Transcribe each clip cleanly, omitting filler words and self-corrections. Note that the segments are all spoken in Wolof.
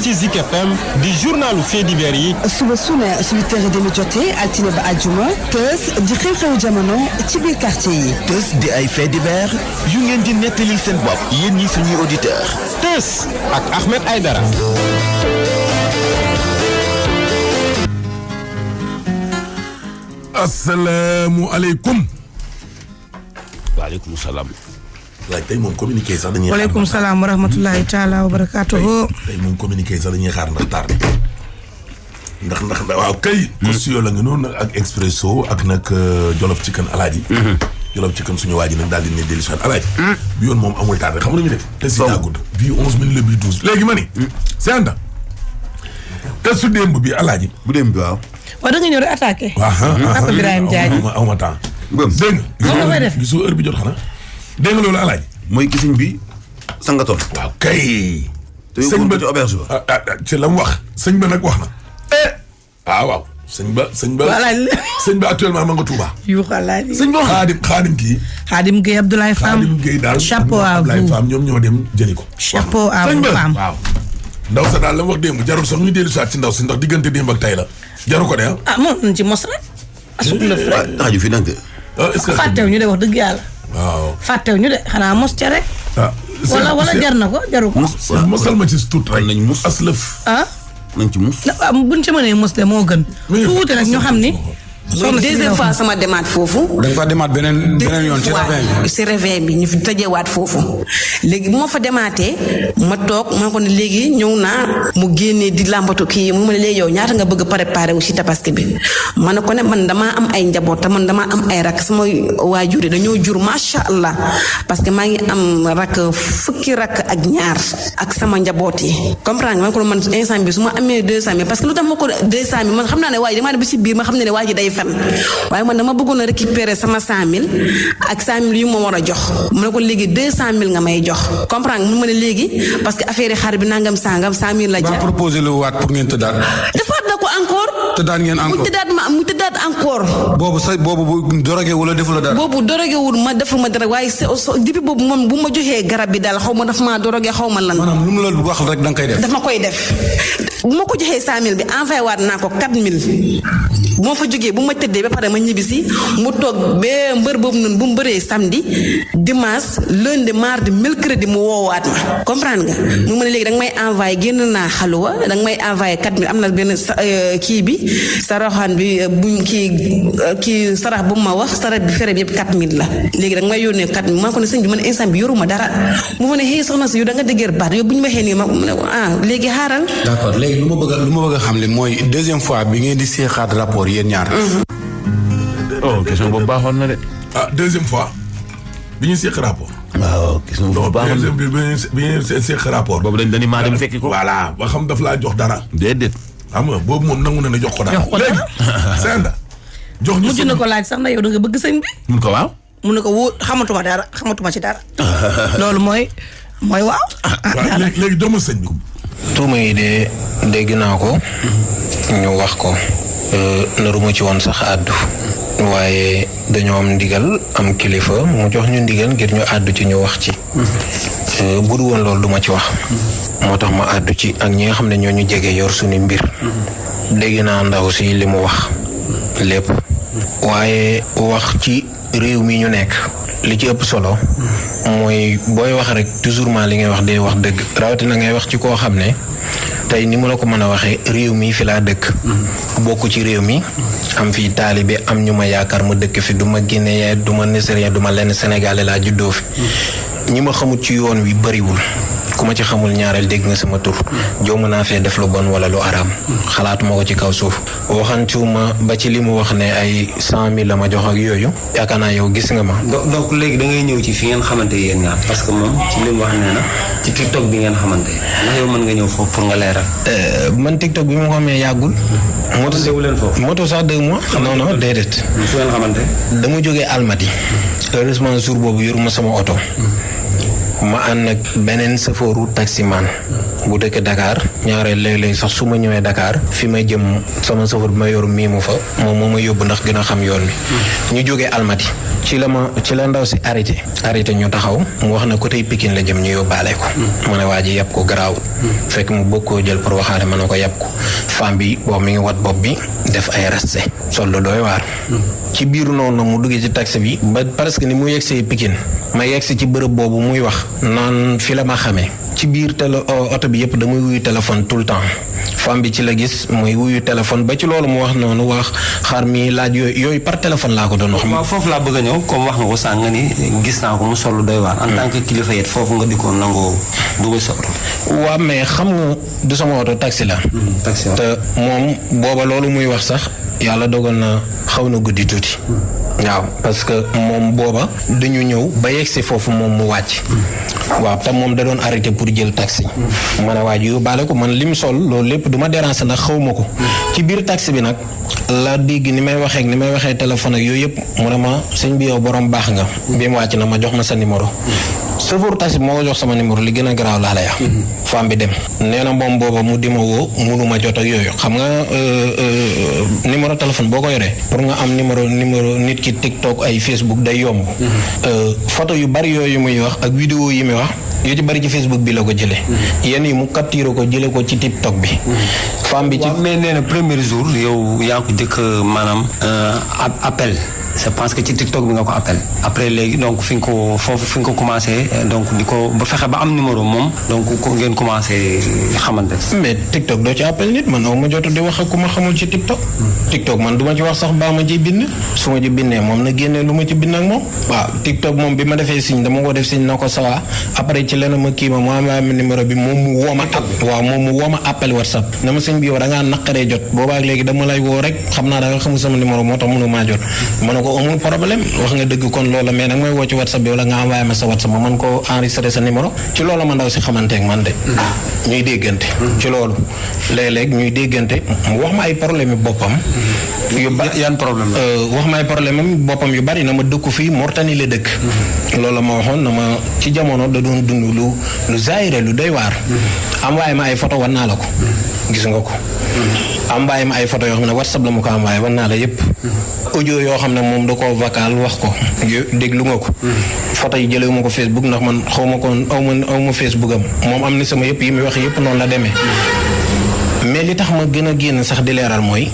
ci Zik FM di journalu faits divers yi. suba su ne 8h30 jotee altine ba àjjuma Teuss di xew-xewu jamono ci biir quartier yi. Teuss di ay faits divers yu ngeen di nettalil seen bopp yéen ñi suñuy auditeurs. Teuss ak Ahmed Aïdara. asalaamualeykum. waaleykum salaam. waaye tey moom communiqué sax dañuy xaar. waaleykum salaam wa rahmatulahi taala wa barakaatuhu. tey moom communiqué sax dañuy xaar ndax tardé. ndax waaw kay. Cosio la nga noonu ak Expresso ak nag Jolof Chicken alaaji. Jolof Chicken suñu waa ji nag daal di ne dellusiwaat alaaji. bi yoon moom amul tardé xam nga lu ñu def. te si daa gudd bii 11 minutes la bii 12. léegi ma ni. c'est anda. te su démb bi alaaji. bu démb bi waaw. waaw da nga ñëw rek attaqué. Papa Birahim Diagne aw ma temps. moom nga fay def gisoo heure bi jot xanaa. dégg nga loolu alaaji. mooy gisuñ bi sangatoon. waaw kay. sëñ ba ci auberge ba. ci la mu wax. sëñ ba nag wax na. waaw. sëñ ba. sëñ ba actuellement ma nga Touba. yu xalaat yi. sëñ ba xaadim kii. Xaadim Gueye Abdoulaye Fam. Xaadim Gueye daal chapeau à vous Abdoulaye Fam ñoom ñoo dem jëli ko. chapeau à vous Fam. waaw. ndaw sa daal la wax démb jarul sax ñu dellu si waat ci ndaw si ndax diggante démb ak tay la jaru ko de ah moom nañ ci mos rek. asuk la fi rek. taaju fi nag de. est-ce que fàttew ñu de wax dëgg yàlla. waaw. fàttew ñu de xanaa mos ca rek. wala jar na ko jaru ko. mosal ma ci tuut rek. nañ mus aslëf. nañ ci mus. buñ ci mënee mos de moo gën. tuuti rek ñu xam ni. soxna deuxième fois sama demaat foofu. da nga fa demaat beneen yoon ci réveil bi. ci réveil bi ñu fi tëjewaat foofu. léegi bu ma fa demaatee ma toog ma ko ne léegi ñëw naa mu génnee di làmbatu kii mu ma ne léegi yow ñaata nga bëgg a préparé wu ci tabaski bi. ma ne ko ne man damaa am ay njaboot te man damaa am ay rak sama waajur yi dañoo jur macha allah parce que maa ngi am rak fukki rak ak ñaar ak sama njaboot yi. comprendre nga man ko man instant bi su ma amee 200000 parce que lu tax ma ko 200000 man xam naa ne waaye damaa dem ba ci biir ma xam ne waa ji day fen waaye man dama bëggoon a récupérer sama 100000 ak 100000 yu ma war a jox mu ne ko léegi 200000 nga may jox comprendre mu ma ne léegi parce que affaire yi xar bi nangam sangam 100000 la jar. ba proposé lu waat pour ngeen tëddaat. defaat na ko encore. tëddaat ngeen encore mu tëddaat encore. boobu dorogé wala deful la dara. boobu dorogé wul ma deful ma dara waaye depuis boobu moom bu ma joxee garab bi daal xaw ma daf maa dorogé xaw ma lan. maanaam lu mu la wax rek da nga koy def. daf ma koy def bu ma ko joxee 100000 bi envoyé waat naa ko 4000 bu ma fa jógee bu ma tëddee ba pare ma ñibbisi mu toog ba mbër boobu noonu bu mu bëree samedi dimanche lundi mardi mercredi mu woowaat ma comprendre nga mu ma ne léegi danga may envoyé génn naa xaluwa danga may envoyé 4000 am na benn kii bi saraxaan bi buñ kii sarax bu ma wax sarax bi fere bi yëpp 4000 la léegi danga may yónnee 4000 maa ko ne sëñ bi man instant bi yoruma dara mu ma ne xëy soxna si yow da nga dëgër baat yow bu ñu waxee nii ma ne ko léegi xaaral. d'accord léegi lu ma bëgg a xam le mooy deuxième fois bi ngeen di seexaat rapport yéen ñaar. question boobu baaxoon na de. deuxième fois bi ñu seq rapport. waaw question boobu baaxoon na bi ñu seq rapport. boobu dañu maa dem fekki ko. voilà ba xam daf laa jox dara. déedéet. xam nga boobu moom nangu na ne jox ko dara. léegi Senda. jox ñu mujj na ko laaj sax na yow da nga bëgg sëñ bi. mun ko waaw. mun na ko wóor xamatuma ci dara. loolu mooy waaw. waaw léegi doomu sëñ bi. tuuma yi de dégg naa ko ñu wax ko naruma ci woon sax àddu waaye dañoo am ndigal am kilifa mu jox ñu ndigal ngir ñu àddu ci ñu wax ci bu du woon loolu duma ci wax moo tax ma àddu ci ak ñi nga xam ne ñoo ñu jege yor suñu mbir dégg naa ndaw si li mu wax lépp waaye wax ci réew mi ñu nekk li ci ëpp solo mooy booy wax rek toujours li ngay wax day wax dëgg rawatina ngay wax ci koo xam ne tey ni mu la ko mën a waxee réew mi fi laa dëkk bokk ci réew mi am fii taalibe am ñu ma yaakaar ma dëkk fi du ma Guinéen du ma Nigérien du ma lenn Sénégalais laa juddoo fi ñi ma xamut ci yoon wi bariwul ku ma ci xamul ñaareel dégg nga sama tur jomm naa fee def lu bon wala lu araam xalaatuma ko ci kaw suuf waxantuuma ba ci li mu wax ne ay 100000 la ma jox ak yooyu yaakaar naa yow gis nga ma. donc léegi da ngay ñëw ci fi ngeen xamante yéen ñaar parce que moom ci li mu wax nee na ci TikTok bi ngeen xamante ndax yow mën nga ñëw foofu pour nga leeral. man TikTok bi ma ko amee yàggul. moto sax 2 mois. non déedéet. fu ngeen xamante. dama jógee Almadi. heureusement jour boobu yoruma sama oto. ma ànd ak beneen safooru taximan bu dëkk Dakar ñaareel léeg-léeg sax su ma ñëwee Dakar fi may jëm sama safar bi ma yor miimu fa moom moo ma yóbbu ndax gën a xam yoon bi ñu jógee Almadi ci la ndaw si arrêté ñu taxaw mu wax na côté Pikine la jëm ñu yóbbaale ko ma ne waa ji yàpp ko garaawul fekk mu bëgg koo jël pour waxaale ma ne ko yàpp ko femme bi boobu mi ngi wat bopp bi def ay resté sol lu doy waar ci biir noonu mu duggee ci taxi bi ba presque ni mu yegsee Pikine ma yegsi ci bërëb boobu muy wax naan fi la ma xamee ci biir oto bi yëpp damay wuyu téléphone tout le temps femme bi ci la gis muy wuyu téléphone ba ci loolu mu wax noonu wax xaar mi laaj yooyu par téléphone laa ko doon wax. waaw foofu laa bëgg a ñëw comme wax nga ko sànq nga ni gis naa ko mu sol lu doy waar. en tant que kilifa yet foofu nga di ko nangoo dugal sa oto. waaw mais xam nga du sama oto taxi la. taxi te moom booba loolu muy wax sax yàlla dogal na xaw na guddi tuuti. waaw parce que moom booba dañu ñëw ba yegsi foofu moom mu wàcc. waaw te moom da doon arrêté pour jël taxi. ma ne waa ji yóbbaale ko man lim sol loolu lépp du ma déranger ndax xaw ma ko. ci biir taxi bi nag la dégg ni may waxee téléphone ak yooyu yëpp mu ne ma sëñ bi yow borom baax nga. bi mu wàcc na ma jox ma sa numéro. chauffeur taxi bi moo ko jox sama numéro li gën a garaaw laa lay wax. femme bi dem nee na moom booba mu di ma woo munuma jot ak yooyu xam nga numéro téléphone boo ko yoree pour nga am numéro nit ki TikTok ay Facebook day yomb. photo yu bari yooyu muy wax ak vidéo yi muy wax yu ci bari ci Facebook bi la ko jëlee. yenn yi mu capturé ko jëlee ko ci TikTok bi. femme bi ci mais nee na premier jour yow yaa ko jëkk maanaam appel. je pense que ci TikTok bi nga ko appel après léegi donc fi nga ko commencé donc di ko ba fexe ba am numéro moom donc ko ngeen commencé xamante. mais TikTok doo ci appel nit man aw ma jot di wax ak ku ma xamul ci TikTok. TikTok man du ma ci wax sax baa ma ciy bind su ma ci bindee moom na génnee lu ma ci bind ak moom. waaw TikTok moom bi ma defee signe dama ko def signe na ko sawa après ci leneen ma kii ma envoyé numéro bi moom mu woo ma moom mu woo ma appel WhatsApp na ma sëñ bi yow da ngaa naqaree jot boobaa léegi dama lay woo rek xam naa da nga xamul sama numéro moo tax mënu maa jot ko amul problème wax nga dëgg kon loola mais nag mooy woo ci WhatsApp bi wala nga envoyé ma sa WhatsApp ma mën koo enregistré sa numéro ci loolu ma ndaw si xamante ak man de ñuy déggante ci loolu léeg-léeg ñuy déggante mu wax ma ay problème yu boppam yan problème wax ma ay problème am boppam yu bari na ma dëkku fii Mauritanie la dëkk loolu ma waxoon na ma ci jamono da doon dund lu zaayire lu doy waar envoyé ma ay photo wan naa la ko gis nga ko envoyé ma ay photo yoo xam ne WhatsApp la ma ko envoyé wan naa la yépp audio yoo xam ne moom da koo vocal wax ko déglu nga ko photo yi jëlee ma ko Facebook ndax man xaw ma ko aw ma Facebook am moom am ni sama yëpp yi muy wax yëpp noonu la demee mais li tax ma gën a génn sax di leeral mooy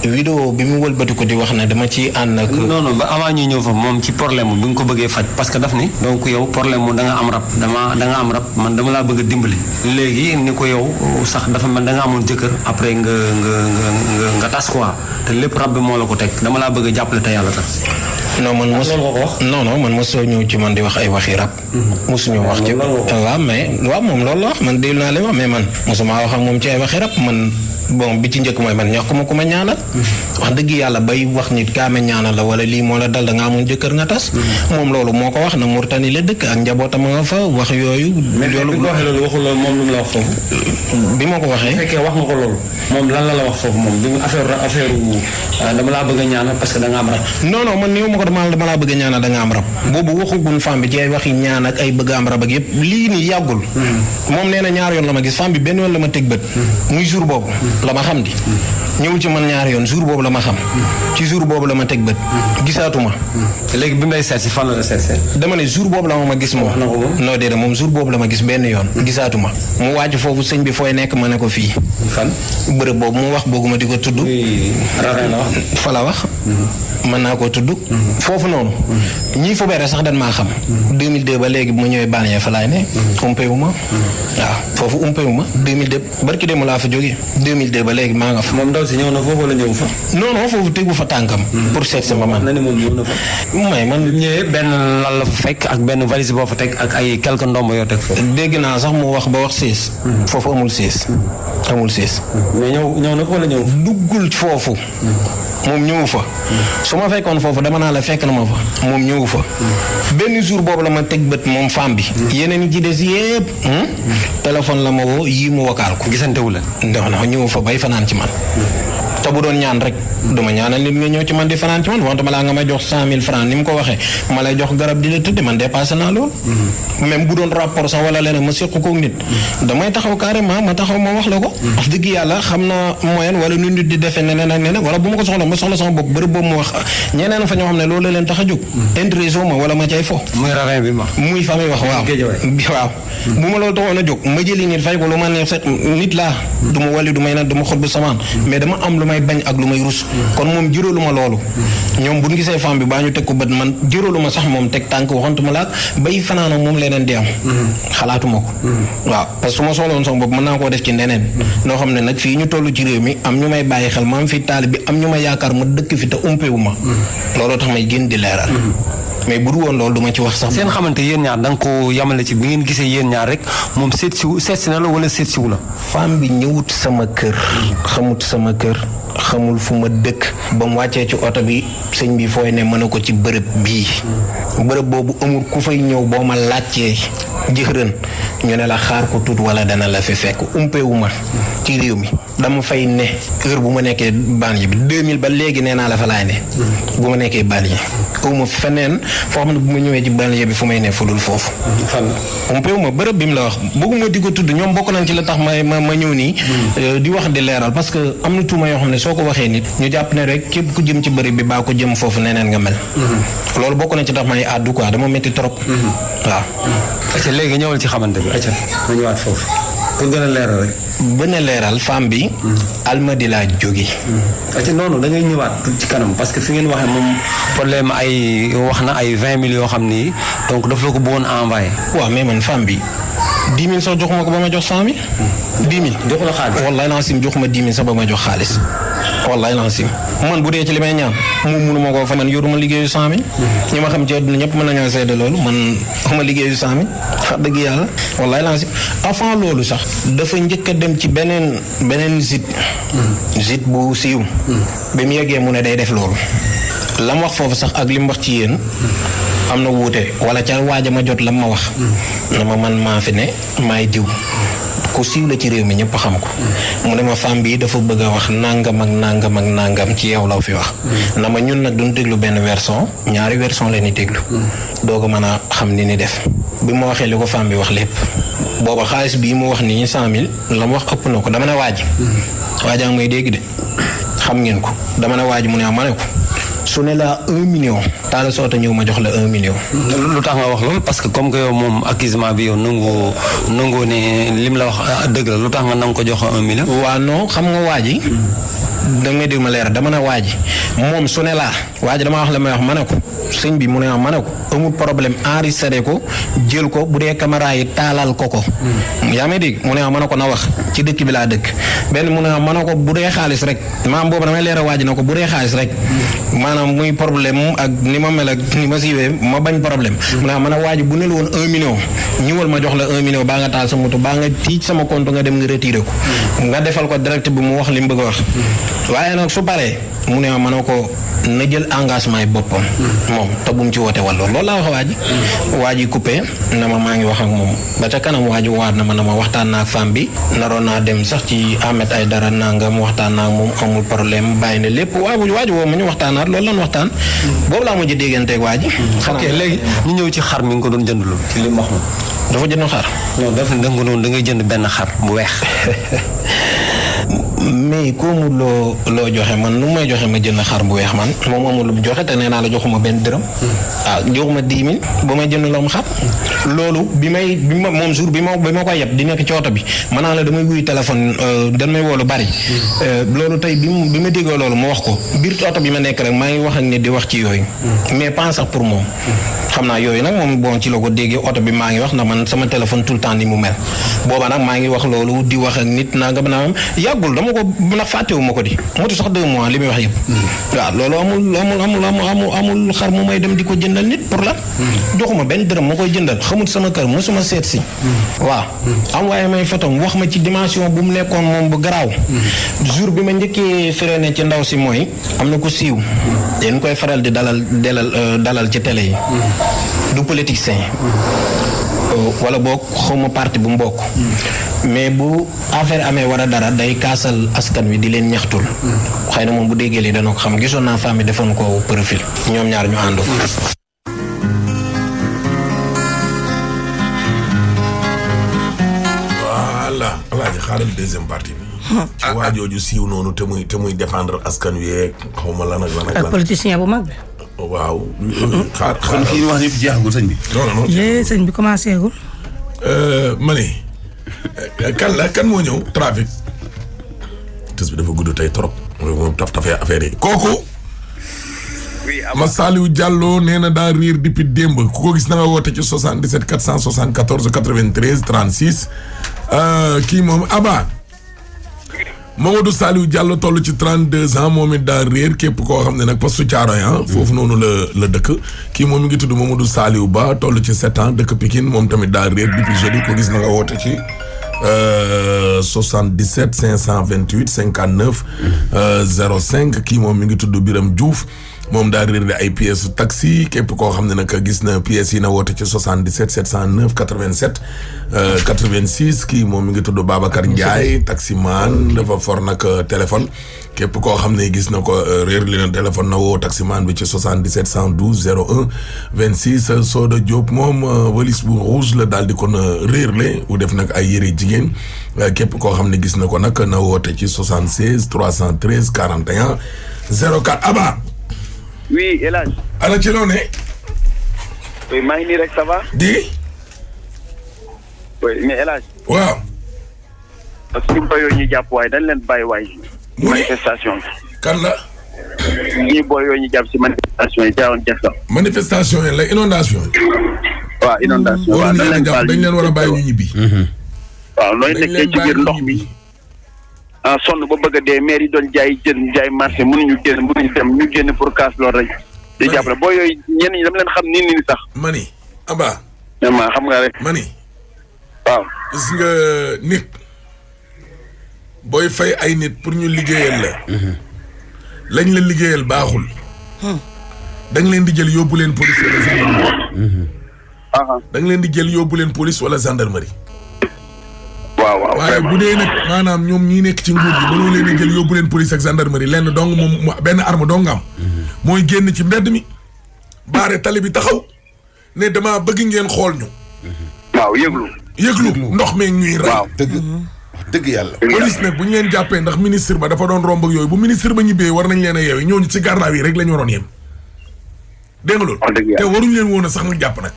vidéo bi mu wëlbati ko di wax ne dama ci ànd ak non ba avant ñuy ñëw fa moom ci problème bi nga ko bëggee faj parce que daf ni donc yow problème mu da nga am rab da nga am rab man dama laa bëgg a dimbali léegi ni ko yow sax dafa mel da nga amoon jëkkër après nga tas quoi te lépp rab bi moo la ko teg dama laa bëgg a jàppale te yàlla tax non man man mosoo ñëw ci man di wax ay waxi rab mosuñu wax ci waaw mais waaw moom loolu la wax man déglu naa li wax mais man mosuma wax ak moom ci ay waxi rab man bon bi ci njëkk mooy man ñax ko ma ku ma ñaanal wax dëgg yàlla bay wax nit kaa ma ñaanal la wala lii moo la dal da nga amoon jëkkër nga tas moom loolu moo ko wax na Mauritanie la dëkk ak njabootam nga fa wax yooyu loolu bi nga waxee loolu waxul moom lu mu la wax foofu bi ma ko waxee fekkee wax nga ko loolu moom lan la wax foofu moom bi affaire dama laa bëgg a ñaanal parce que da nga am rab non man néew ma ko dama laa bëgg a ñaanal da nga am rab boobu waxugun femme bi ci ay waxi ñaan ak ay bëgg am rab ak yëpp lii nii yàggul moom nee na ñaar yoon la ma gis femme bi benn yoon la ma teg bët muy jour boobu la ma xam di ñëwul ci man ñaari yoon jour boobu la ma xam ci jour boobu la ma teg bët gisaatuma léegi bi may seet si fan la la seet dama ne jour boobu la ma gis moom non déedéet moom jour boobu la ma gis benn yoon gisaatuma mu wàcc foofu sëñ bi fooy nekk ma ne ko fii fan bërëb boobu mu wax booguma di ko tudd fa la wax mën naa koo tudd foofu noonu ñii fu bere sax dañ maa xam 2002 ba léegi bu ma ñëwee Banaya fa laay ne umpewu ma waaw foofu umpewu ma 2002 barki dem laa fa jógee 2002 ba léegi maa nga fa moom ndaw si ñëw na foofu wala ñëw fa non foofu tegu fa tànkam pour seet sama man na ni moom ñëw na fa may man ñëwee benn lal la fa fekk ak benn valise boo fa teg ak ay quelques ndomb yoo teg foofu dégg naa sax mu wax ba wax siis foofu amul siis mais ñëw na fa wala ñëw duggul foofu moom ñëwu fa su ma fekkoon foofu dama naa la fekk na ma fa moom ñëwu fa benn jour boobu la ma teg bët moom femme bi yeneen yi ci des yépp téléphone la ma woo yii mu wakaal ko gisantewu la non ñëwu fa bay fanaan ci man te bu doon ñaan rek duma ñaanal nit nga ñëw ci man di fanaan ci man wante ma laa nga may jox 100,000 francs ni mu ko waxee ma lay jox garab di la tëdd man dépassé naa loolu. même bu doon rapport sax wala leneen ma séq koog nit. damay taxaw carrément ma taxaw ma wax la ko. wax dëgg yàlla xam naa moyen wala nu nit di defee neneen ak neneen wala bu ma ko soxla ma soxla sama bopp bërëb boobu ma wax ñeneen fa ñoo xam ne loolu la leen tax a jóg. intéressé ma wala ma cay fo. muy ravin bi ma. muy fa muy wax waaw. waaw bu ma loolu taxoon a jóg ma jëli nit fay ko lu ma neex sax nit laa. du ma wali du may nag du ma xol bu samaan mais dama am lu may bañ ak lu may rus. kon moom juróolu ma loolu. ñoom bu ñu gisee femme bi baa ñu teg ko bët man juróolu ma sax moom teg tànk waxantuma laak bay fanaana moom leneen di am. xalaatuma ko. waaw parce que su ma soxloon sama bopp mën naa koo def ci neneen. noo xam ne nag fii ñu toll ci réew mi am ñu may bàyyi xel ma am fi taali bi am ñu ma yaakaar ma dëkk fi te umpewu ma. looloo tax may gën di leeral. mais bu dul woon loolu du ma ci wax sax. seen xamante yéen ñaar da nga ko yamale ci bi ngeen gisee yéen ñaar rek moom seet si na la wala seet siwu la. femme bi ñëwut sama kër. xamut sama kër. xamul fu ma dëkk. ba mu wàccee ci oto bi sëñ bi fooy ne mën a ko ci bërëb bii. bërëb boobu amul ku fay ñëw boo ma laajtee jëxërën ñu ne la xaar ko tuut wala dana la fi fekk umpewu ma ci réew mi dama fay ne heure bu ma nekkee banlieue bi 2000 ba léegi nee naa la fa laay ne. bu ma nekkee banlieue aw ma feneen foo xam ne bu ma ñëwee ci banlieue bi fu may ne fu dul foofu. fan umpewu ma bërëb bi mu la wax bëgguma di ko tudd ñoom bokk nañ ci la tax ma ñëw nii. di wax di leeral parce que am na tuuma yoo xam ne soo ko waxee nit ñu jàpp ne rek képp ku jëm ci bërëb bi baa ko jëm foofu neneen nga mel. loolu bokk nañ ci tax may àddu quoi dama métti trop. waaw. acca léegi ñëwal ci xamante bi acca ma ñëwaat foofu pour gën a leeral rek. bën a leeral femme bi. Almadi laa jóge. acca noonu da ngay ñëwaat ci kanam parce que fi ngeen waxee moom problème ay wax na ay 20 000 yoo xam ni donc daf la ko bëggoon envoyé. waaw mais man femme bi 10 000 sax joxuma ko ba ma jox 100 000. 10 000 joxu la xaalis. wallaay Nansim joxuma 10 000 sax ba ma jox xaalis. wallaay Nansim man bu dee ci li may ñaan moom mënuma koo fa man yoruma liggéeyu 100 000. ñi ma xam ci àdduna ñëpp mën nañoo seede loolu man xuma liggéeyu 100 000 wax dëgg yàlla wallaay Nansim avant loolu sax dafa njëkk a dem ci beneen site bu siiw. bi mu yeggee mu ne day def loolu. la mu wax foofu sax ak li mu wax ci yéen. am na wuute wala ca waaja ma jot la ma wax. na ma man maa fi ne maay diw. ku siiw la ci réew mi ñëpp xam ko. mu ne ma femme bii dafa bëgg a wax nangam ak nangam ak nangam ci yow la fi wax. na ma ñun nag duñ déglu benn version ñaari version la ñuy déglu. doo ko mën a xam ni def. bi ma waxee li ko femme bi wax lépp. booba xaalis bii mu wax nii 100 000 la mu wax ëpp na ko dama ne waaj. waajaa may dégg de xam ngeen ko dama ne waaj mu ne ma ne ko. su ne la 1 million. taala soota ñëw ma jox la 1 million. lu tax nga wax loolu parce que comme que yow moom accusement bi yow nangoo ne lim la wax dëgg la lu tax nga nang ko jox 1 million. waaw non xam nga waa ji. da ngay dégg ma leeral dama ne waa ji moom su ne laa waa ji dama wax la may wax ma ne ko sëñ bi mu ne ma ne ko amul problème enregistré ko jël ko bu dee caméra yi taalal ko. yaa may dégg mu ne ma ne ko na wax ci dëkk bi laa dëkk benn mu ne ma ne ko bu dee xaalis rek maanaam boobu damay leeral waa ji na ko bu dee xaalis rek maanaam muy problème ak ni ma mel ak ni ma siiwee ma bañ problème. mu ne ma ne waa ji bu ne la woon 1 million ñëwal ma jox la 1 million baa nga taal sa moto baa nga tiij sama compte nga dem nga retiré ko. nga defal ko direct bi mu wax li mu bëgg a wax. waaye nag su paree mu ne ma ne ko na jël engagement yi boppam. moom te bu mu ci woote wala loolu laa wax waa ji. waa ji coupé na ma maa ngi wax ak moom ba ca kanam waa ji waat na ma waxtaan naa ak femme bi naroon naa dem sax ci Ahmed Aïdara nangam waxtaan naa ak moom amul problème bàyyi na lépp waa ji woo ma ñu waxtaanaat loolu lan waxtaan. boobu laa mujj dégganteeg waa ji. ok léegi ñu ñëw ci xar mi nga ko doon jënd loolu ci li mu wax moom. dafa jënd xar. non dafa ne da ngay jënd benn xar bu weex. mais comme loo joxe man nu may joxe ma jënd xar bu weex man moom amul lu joxe te nee naa la joxuma benn dërëm. joxuma 10 000 ba may jënd loo mu xar. loolu moom jour bi ma koy yeb di nekk ci oto bi ma naa la damay wuy téléphone dañ may woo lu bari. loolu tey bi ma déggoo loolu ma wax ko biir oto bi ma nekk rek maa ngi wax ak nit di wax ci yooyu. mais pas sax pour moom. xam naa yooyu nag moom bon ci la ko déggee oto bi maa ngi wax ndax man sama téléphone tout le temps ni mu mel booba nag maa ngi wax loolu di wax ak nit nangam naam yàggul dama ko nag fàttewu ma ko di motu sax 2 mois li muy wax yëpp. waaw loolu amul xar mu may dem di ko jëndal nit pour la. joxuma benn dërëm ma koy jëndal xamut sama kër mosuma seet si. waaw am waaye may photom wax ma ci dimension bu mu nekkoon moom bu garaaw. jour bi ma njëkkee freiné ci ndaw si mooy am na ko siiw. dañ koy faral di dalal ci télé yi. du politicien. wala boog xawma parti bu mbokk mais bu affaire amee war a dara day kaasal askan wi di leen ñaxtul xëy na moom bu déggee lii dana ko xam gisoon naa femme bi defoon ko profil ñoom ñaar ñu àndu voilà alaaji xaaral deuxième partie bi ci waajooju siiw noonu te muy défendre askan wi yeeg xaw ma lan ak lan ak lan politicien bu mag bi waaw xaar kon kii wax ni fi jeexagul sëñ bi non yee sëñ bi commencé gul ma ne kan moo ñëw trafic tës bi dafa gudd tey trop moom tafee affaire yi kooku ma Saliou Diallo nee na daa riir depuis démb ku ko gis na nga woote ci 77 474 93 36 kii moom Aba Mamadou Saliou Diallo toll ci 32 ans moom it daa réer képp koo xam ne nag poste Thiaroye foofu noonu la dëkk kii moom mi ngi tudd Mamadou Saliou Ba toll ci 7 ans dëkk Pikine moom tamit daa réer depuis jeudi ko gis na nga woote ci 77 528 59 05 kii moom mi ngi tudd Biram Diouf moom daa réer ay pièces taxi képp koo xam ne nag gis na pièces yi na woote ci 77 709 87 86 kii moom mi ngi tudd Babacar Ndiaye taximan dafa for nag téléphone képp koo xam ne gis na ko réer li na téléphone na woo taximan bi ci 77 112 01 26 Soda Diop moom valise bu rouge la daal di kon réerle u def nag ay yëre jigéen képp koo xam ne gis na ko nag na woote ci 76 313 41 04 Aba. oui El Hadj. ana ci loo ne. oui maa ngi nii rek ça va. di. oui mais El Hadj. waaw. parce que suñu yooyu ñuy jàpp waaye dañ leen bàyyi waay. manifestation bi. kan la. ñii booy yooyu ñu jàpp si manifestation yi jaaroon jeex sax. manifestation yi la inondation yi. waaw inondation waaw dañ leen war a bàyyi ñu ñibbi. waaw nooy nekkee ci biir ndox mi. ah sonn ba bëgg a dee maire yi doon jaay jën jaay marché mënuñu génn mënuñu dem ñu génn pour kaas loolu rek. di jàppale boo yooyu ñenn ñi dama leen xam nii sax. mani Aba. vraiment xam nga rek. mani. waaw. gis nga nit. booy fay ay nit pour ñu liggéeyal la. lañ la liggéeyal baaxul. dañ leen di jël yóbbu leen police wala gendarmerie. dañ leen di jël yóbbu leen police wala gendarmerie. waaw waaye bu dee nag maanaam ñoom ñii nekk ci nguur gi mënoo leen a jël yóbbu leen police ak gendarmerie lenn dong moom benn arme dong nga am. mooy génn ci mbedd mi. baare tali bi taxaw. ne dama bëgg ngeen xool ñu. waaw yëglu ndox meeg ñuy rey. waaw dëgg yàlla. police nag bu ñu leen jàppee ndax ministre ba dafa doon romb ak yooyu bu ministre ba ñibbee war nañ leen a yeewi ñooñu ci garde à vue rek la ñu waroon yem. dégg nga loolu. te waruñu leen woon a sax nag jàpp nag.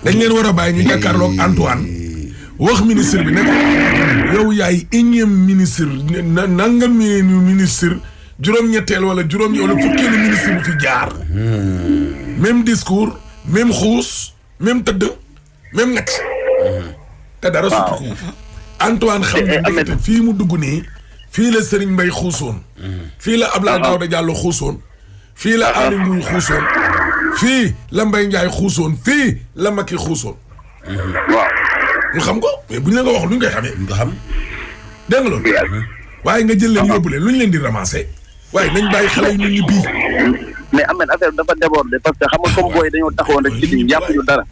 dañ leen war a bàyyi ñu jàkkaarloog Antoine. wax ministre bi nag yow yaay énième ministre nangam ministre juróom-ñetteel wala fukkeelu ministre bu fi jaar. même discours même xuus même tëdd même nag. te dara surtout Antoine xam ne fii mu dugg nii fii la Serigne Mbaye xuusoon. fii la Abdoulaye Daouda Diallo xuusoon. fii la Aly Ngouille xuusoon. fii la Mbaye Ndiaye xuusoon fii la Macky xuusoon. waaw. ñu xam ko mais buñ la nga wax lu ñu koy xamee. nga xam dégg nga loolu. waaye nga jël leen yóbbu leen lu ñu leen di ramasser. waaye nañ bàyyi xale yi ñu ñibbi. mais am na affaire dafa débordé parce que xam nga comme booy dañoo taxawoon rek ci biir jàpp ñu dara.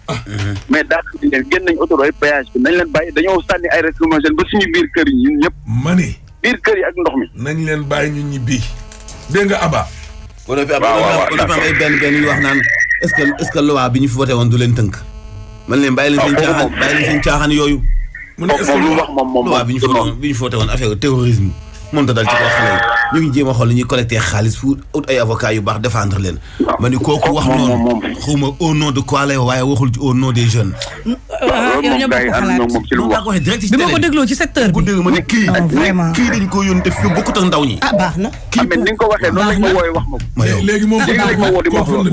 mais daal di leen génn nañ autoroute péage bi nañ leen bàyyi dañoo sànni ay lacrymogène ba suñu biir kër yi ñun ñëpp. mani. biir kër yi ak ndox mi. nañ leen bàyyi ñu ñibbi. dégg nga Aba. waaw am ay benn yu wax naan est-ce que loi bi ñu fi voté woon du leen tënk. man leen bàyyi leen seen caaxaan yooyu. mu ne est-ce que lu wax moom loi bi ñu foté woon affaire terrorisme moom ta dal ci kaw xale yi ñu ngi jéem a xool ñuy collecté xaalis pour ut ay avocats yu baax défendre leen. ma ni kooku wax noonu xawma au nom de quoi lay waaye waxul ci au nom des jeunes. yow ñoo bokk xalaat bi ma ko dégloo ci secteur bi. ma ne kii dañ ko yónni te fi bokkut ak ndaw ñi. baax na. kii ni nga ko waxee noonu lañ ma wooyee wax ma ko. léegi moom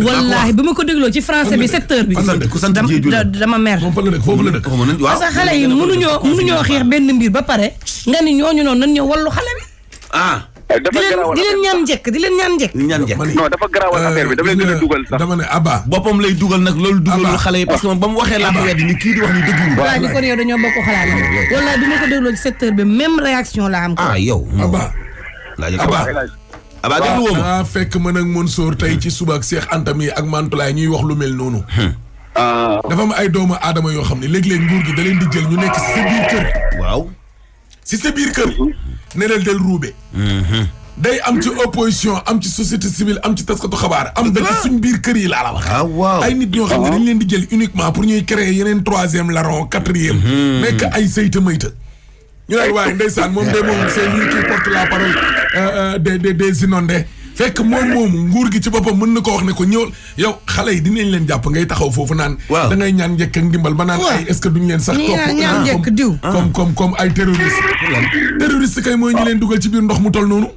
wallaahi bi ma ko dégloo ci français bi secteur bi. ku sant Diédhiou la dama mer. moom fa la dëkk foofu la dëkk. parce que xale yi mënuñoo xeex benn mbir ba pare nga ni ñooñu noonu nañ ñëw wallu xale bi. dafa garaawal di leen ñaan njëkk. non dafa garaawal affaire bi dafa leen gën a dugal sax. dama ne Abba. boppam lay dugal nag loolu dugalul xale yi parce que moom ba mu waxee laa ko weddi ni kii di wax ni dëgg. waa ji kon yow dañoo bokk xalaat wala bi ma ko dégloo ci secteur bi même réaction la am. yow. Abba déglu woo ma. fekk man ak Mansour tey ci suba ak Cheikh Anta mi ak Mantoulaye ñuy wax lu mel noonu. dafa am ay doomu aadama yoo xam ne léeg-léeg nguur gi da leen di jël ñu nekk si sa biir kër. waaw. si sa biir kër. ne leen del ruube. day am ci opposition am ci société civile am ci taskatu xabaar am da ci suñ biir kër yi laa la wax. waaw ay nit ñoo xam ne dañ leen di jël uniquement pour ñuy créer yeneen 3e larron 4e. nekk ay sayta mayta. ñu naan waaye ndeysaan moom de moom c'est lui qui porte la parole des inondés. fekk moom nguur gi ci boppam mën na ko wax ne ko ñëw yow xale yi dinañ leen jàpp ngay taxaw foofu naan. da ngay ñaan njëkk ak ndimbal ba naan ay est-ce que duñ leen sax. topp ñaan njëkk diw. comme ay terroriste. terroriste kay mooy ñu leen dugal ci biir ndox mu toll noonu.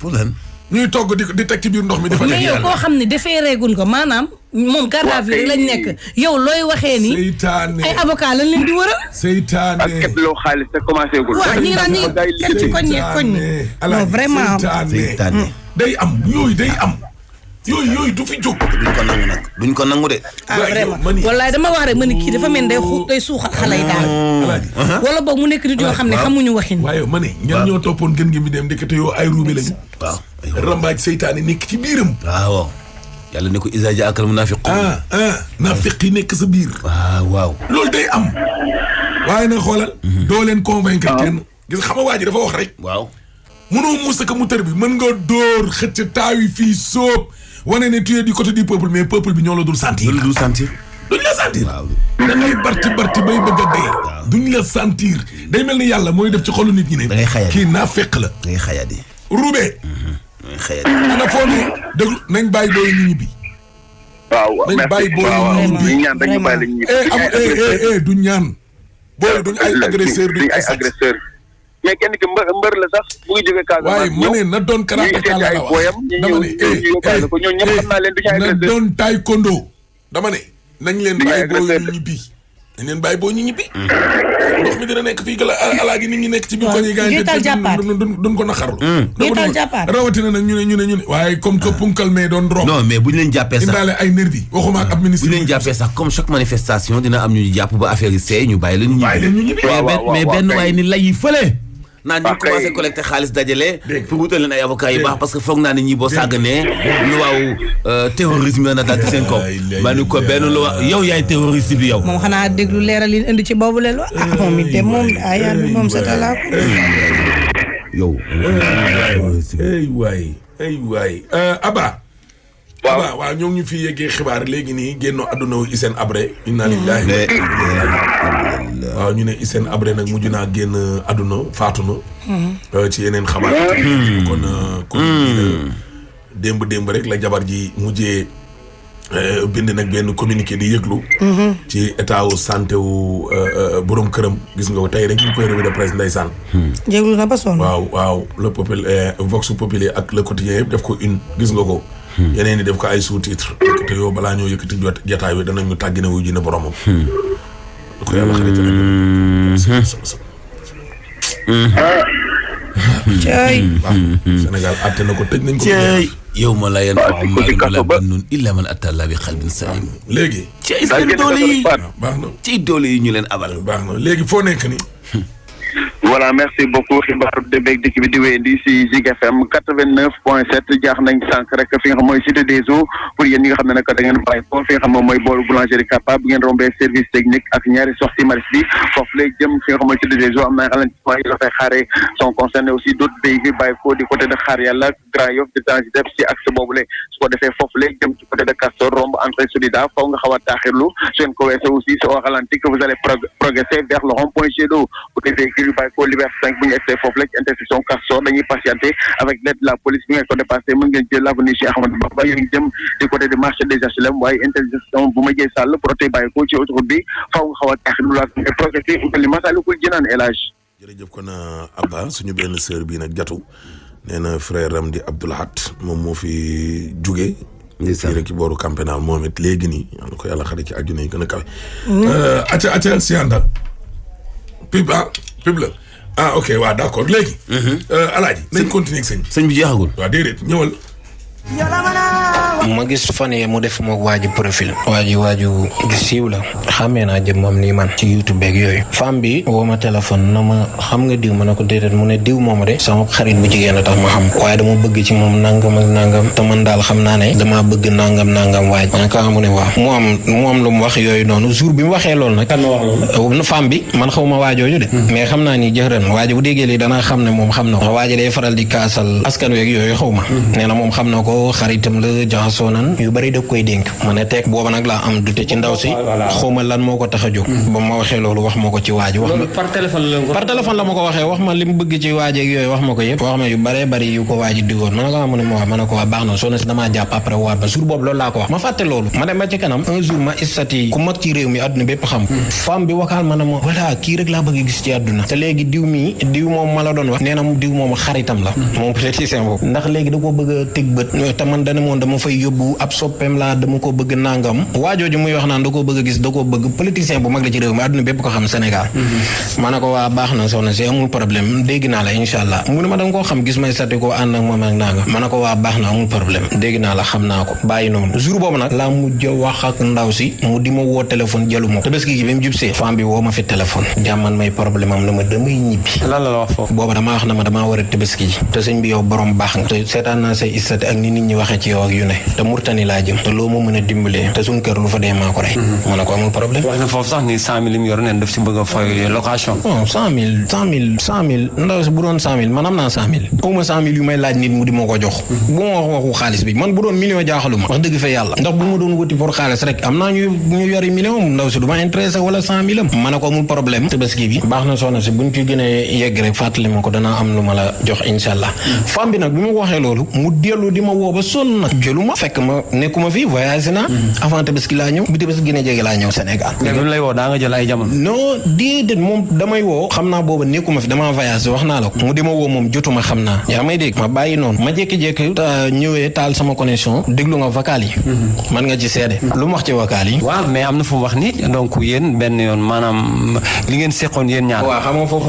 ñuy togg di teg ci biir ndox mi. dafa mais yow koo xam ne dafay reegun ko maanaam moom garde à vue lañ nekk yow looy waxee ni. seytaane ay avocat lañ leen di wëral. seytaane ak képp loo xaalis te commencé gul. waaw ñi ngi naan ñi kenn ci koñ non vraiment. seytaane day am yooyu day am. yooyu du fi jóg. duñ ko nangu nag duñ ko nangu de. vraiment wallaay dama wax rek ma ni kii dafa mel day suuxal xale yi daal. wala boog mu nekk nit yoo xam ne xamuñu waxin. waaye ma ne ñan ñoo toppoon gën gi mi dem ndekete yoo ay ruube lañu. waaw rambaaj seytaane nekk ci biiram. waaw yàlla ne ko Izaa jaa'akal munaafiquun. naafiq yi nekk sa biir. waaw. loolu day am. waaye nag xoolal. doo leen convaincre kenn. gis xam nga waa ji dafa wax rek. waaw. mënoo musa ka mu tër bi mën nga dóor xëcc taawi fii sóob wane ne tu es du côté du peuple mais peuple bi ñoo la dul sentir. duñ la sentir. waaw da ngay barti bay bëgg a dee. duñ la sentir. day mel ni yàlla mooy def ci xolu nit ñi ne. da ngay xayadi kii naa fekk la. da ngay xayadi. Roubé. da ngay xayadi. ana foo ne déglu nañ bàyyi booy ñu ñibbi. waaw nañ bàyyi booy ñu ñibbi. ñaan dañu bàyyi ñu du ñaan. booy duñ ay agresseur duñ ay agresseur. mais kenn ki mbër la sax bu ngi jógee Casamance. waaye ma ne na doon karatéka la wax dama ne ñoom ñëpp xam naa leen du ñu ay na doon taekwondo dama ne nañ leen bàyyi boo ñu ñibbi nañ leen bàyyi boo ñu ñibbi ndox mi dina nekk fii gala alaaji nit ñi nekk ci biir ko ñi gaañ duñ ko naqarlu rawatina nag ñu ne waaye comme que punkal mais doon rob non mais bu ñu leen jàppee sax indaale ay nervi waxuma ak ab ministre bu ñu leen jàppee sax comme chaque manifestation dina am ñu jàpp ba affaire yi seey ñu bàyyi leen ñu ñibbi mais benn waaye ni lay yi fële naan ñu commencé collecté xaalis dajale pour wutal leen ay avocats yu baax parce que foog naa ne ñi boo sàgganee lu waaw terrorisme na dal ci seen kaw ma ni ko benn lu waaw yow yaay terroriste bi yow moom xanaa déglu leeral li indi ci boobu leen wax moom it de moom yaa moom sa talaa ko yow ay waay Aba waaw ñoo ngi ñu fi yeggee xibaar léegi nii génnoo àdduna wu Hissène Habré inna lillahi waaw ñu ne Hissène Habré nag mujj naa génn àdduna faatu na ci yeneen xabaar kon démb rek la jabar ji mujjee bind nag benn communiqué di yëglu ci état wu santé wu borom këram gis nga ko tey rek ñu koy revue de presse ndeysaan yëglu na ba sonn waaw le peuple Vox Populi ak le quotidien yëpp def ko une gis nga ko yeneen ni def ko ay sous-titre te yow balaa ñoo yëkkati jataay wi danañ ñu tàggine wuy ji ne boromam da ko yàlla xarit cay Sénégal àtte na ko tëj nañ ko yow ma la yeen la nun illa man attalla bi xalbin salim léegi ci seen doole yi baax na ci doole yi ñu leen abal baax na léegi foo nekk ni voilà merci beaucoup xibaaru démbeeg dikk bi di wéyandi si Zik FM 89.7 jaax nañ sànq rek fi nga xam mooy cité des eaux pour yéen ñi nga xam ne nag da ngeen bàyyi foofu fi nga xam moom mooy boolu boulangerie Capa bu ngeen rombee service technique ak ñaari sortie maris bi foofu lay jëm fi nga xam mooy cité des eaux am na ralentissement yi la fay xaaree sont concernés aussi d'autres véhicules bàyyi ko du côté de Xaar Yàlla Grand Yoff de Tangi def si axe boobule su ko defee foofu lay jëm ci côté de Castor romb entrée Solida faw nga xaw a taaxirlu su ngeen ko weesoo aussi soo ralenti que vous allez progresser vers le rond-point Jet d'eau pour les véhicules bàyyi ko Liberté 5 bu ñu egsee foofu la intersection Castor dañuy patienter avec l'aide de la police bi ngeen ko dépassé mën ngeen jël l'avenue Cheikh Ahmadou Bamba yéen jëm du côté de marché des HLM waaye intersection bu ma jëy sàll proté bàyyi ko ci autoroute bi faw nga xaw a taaxirlu la progresser utali Massalikul Jinaan El Hadj jërëjëf kon Abba suñu benn sœur bii nag jatu nee na frère am di Abdoulahat moom moo fi jugee fii rek ci booru Camp Pénal moom it léegi nii yàlla ko yàlla xarit ci àjjuna yi gën a kawe acca si ànda pib la ok waaw d'accord léegi alaaji nañ continuer ak sëñ bi jeexagul waaw déedéet ñëwal ma gis fan yee mu def moog waa ji profil waaju du siiw la xamee naa jëmmam nii man ci YouTube beeg yooyu femme bi woo ma téléphone na ma xam nga diw ma ne ko déedéet mu ne diw moom de sama xarit bu jigéen a tax ma xam waaye dama bëgg ci moom nangam ak nangam te man daal xam naa ne dama bëgg nangam waaj ma ne ko mu ne waaw mu am lu mu wax yooyu noonu jour bi mu waxee loolu nag kan ma wax loolu femme bi man xaw ma waajooju de mais xam naa ni jëxëran waaji bu déggee lii danaa xam ne moom xam na ko waaji day faral di kaasal askan weeg yooyu xaw ma nee na moom xam na ko xaritam la jaxasoo nan yu bari da koy dénk ma ne teg booba nag laa am dute ci ndaw si xawma lan moo ko tax a jóg ba ma waxee loolu wax ma ko ci waaji wax ma par téléphone la ma ko waxee wax ma li mu bëgg ci waajeeg yooyu wax ma ko yëpp wax ma yu bare bari yu ko waaji digoon ma ne ko mu ne ma ne ko waa baax na soo na si damaa jàpp après waat ba jour boobu loolu laa ko wax ma fàtte loolu ma dem ba ci kanam un jour ma istati ku mag ci réew mi àdduna bépp xam femme bi wakaal ma ne ma voilà kii rek laa bëgg gis ci àdduna te léegi diw moom ma la doon wax nee na diw moom xaritam la moom politicien boobu ndax léegi da ko bëgg a teg bët te man dana moon dama fay yóbbu ab soppeem laa dama ko bëgg nangam waajooju muy wax naan da koo bëgg a gis da koo bëgg politicien bu mag la ci réew mi àdduna bépp ko xam Sénégal ma ne ko waa baax na soxna si amul problème dégg naa la insha allah mu ne ma danga koo xam gis may sati koo ànd ak moom ak nangam ma ne ko waa baax na amul problème dégg naa la xam naa ko bàyyi noonu jour boobu nag laa mujj wax ak ndaw si mu di ma woo téléphone jëlu ma tabaski gi bi mu jubsee femme bi woo ma fi téléphone jàmman may problème am na ma damay ñibbi lan la wax foofu booba damaa wax na ma damaa war a tabaski ji te sëñ bi yow borom baax nga te seetaan naa say istati ak ni nit ñi waxee ci yow ak yu ne te Murtani laa jëm te loo ma mën a dimbalee te suñ kër lu fa dee maa ko rey ma ne ko amul problème wax na foofu sax ni 100 000 mu yor neen daf si bëgg a fay location non 100 000 ndaw si bu doon 100 000 man am naa 100 000 xaw ma 100 000 yu may laaj nit mu di ma ko jox bu ma waxu xaalis bi man bu doon million jaaxaluma wax dëgg fa yàlla ndax bu ma doon wuti pour xaalis rek am naa ñu yori million ndaw si du ma intéressé wala 100 000 am ma ne ko amul problème tabaski bi baax na soxna si buñ ci gën a yegg rek fàttali ma ko danaa am lu ma la jox insha allah femme bi nag bi ma ko waxee loolu mu dellu di ma woo ba sonn nag jëlu ma fekk ma nekkuma fi voyagé naa avant tabaski laa ñëw bi tabaski gën a jege laa ñëw Sénégal bi mu lay woo daa nga jël ay jamono non déedéet moom damay woo xam naa booba nekkuma fi damaa voyagé wax naa la ko mu di ma woo moom jotuma xam naa yaa may dégg ma bàyyi noonu ma jékki-jékki ñëwee taal sama connexion déglu nga vocal yi man nga ci seede lu mu wax ci vocal yi waaw mais am na fu mu wax ni donc yéen benn yoon maanaam li ngeen seqoon yéen ñaar waaw xam nga foofu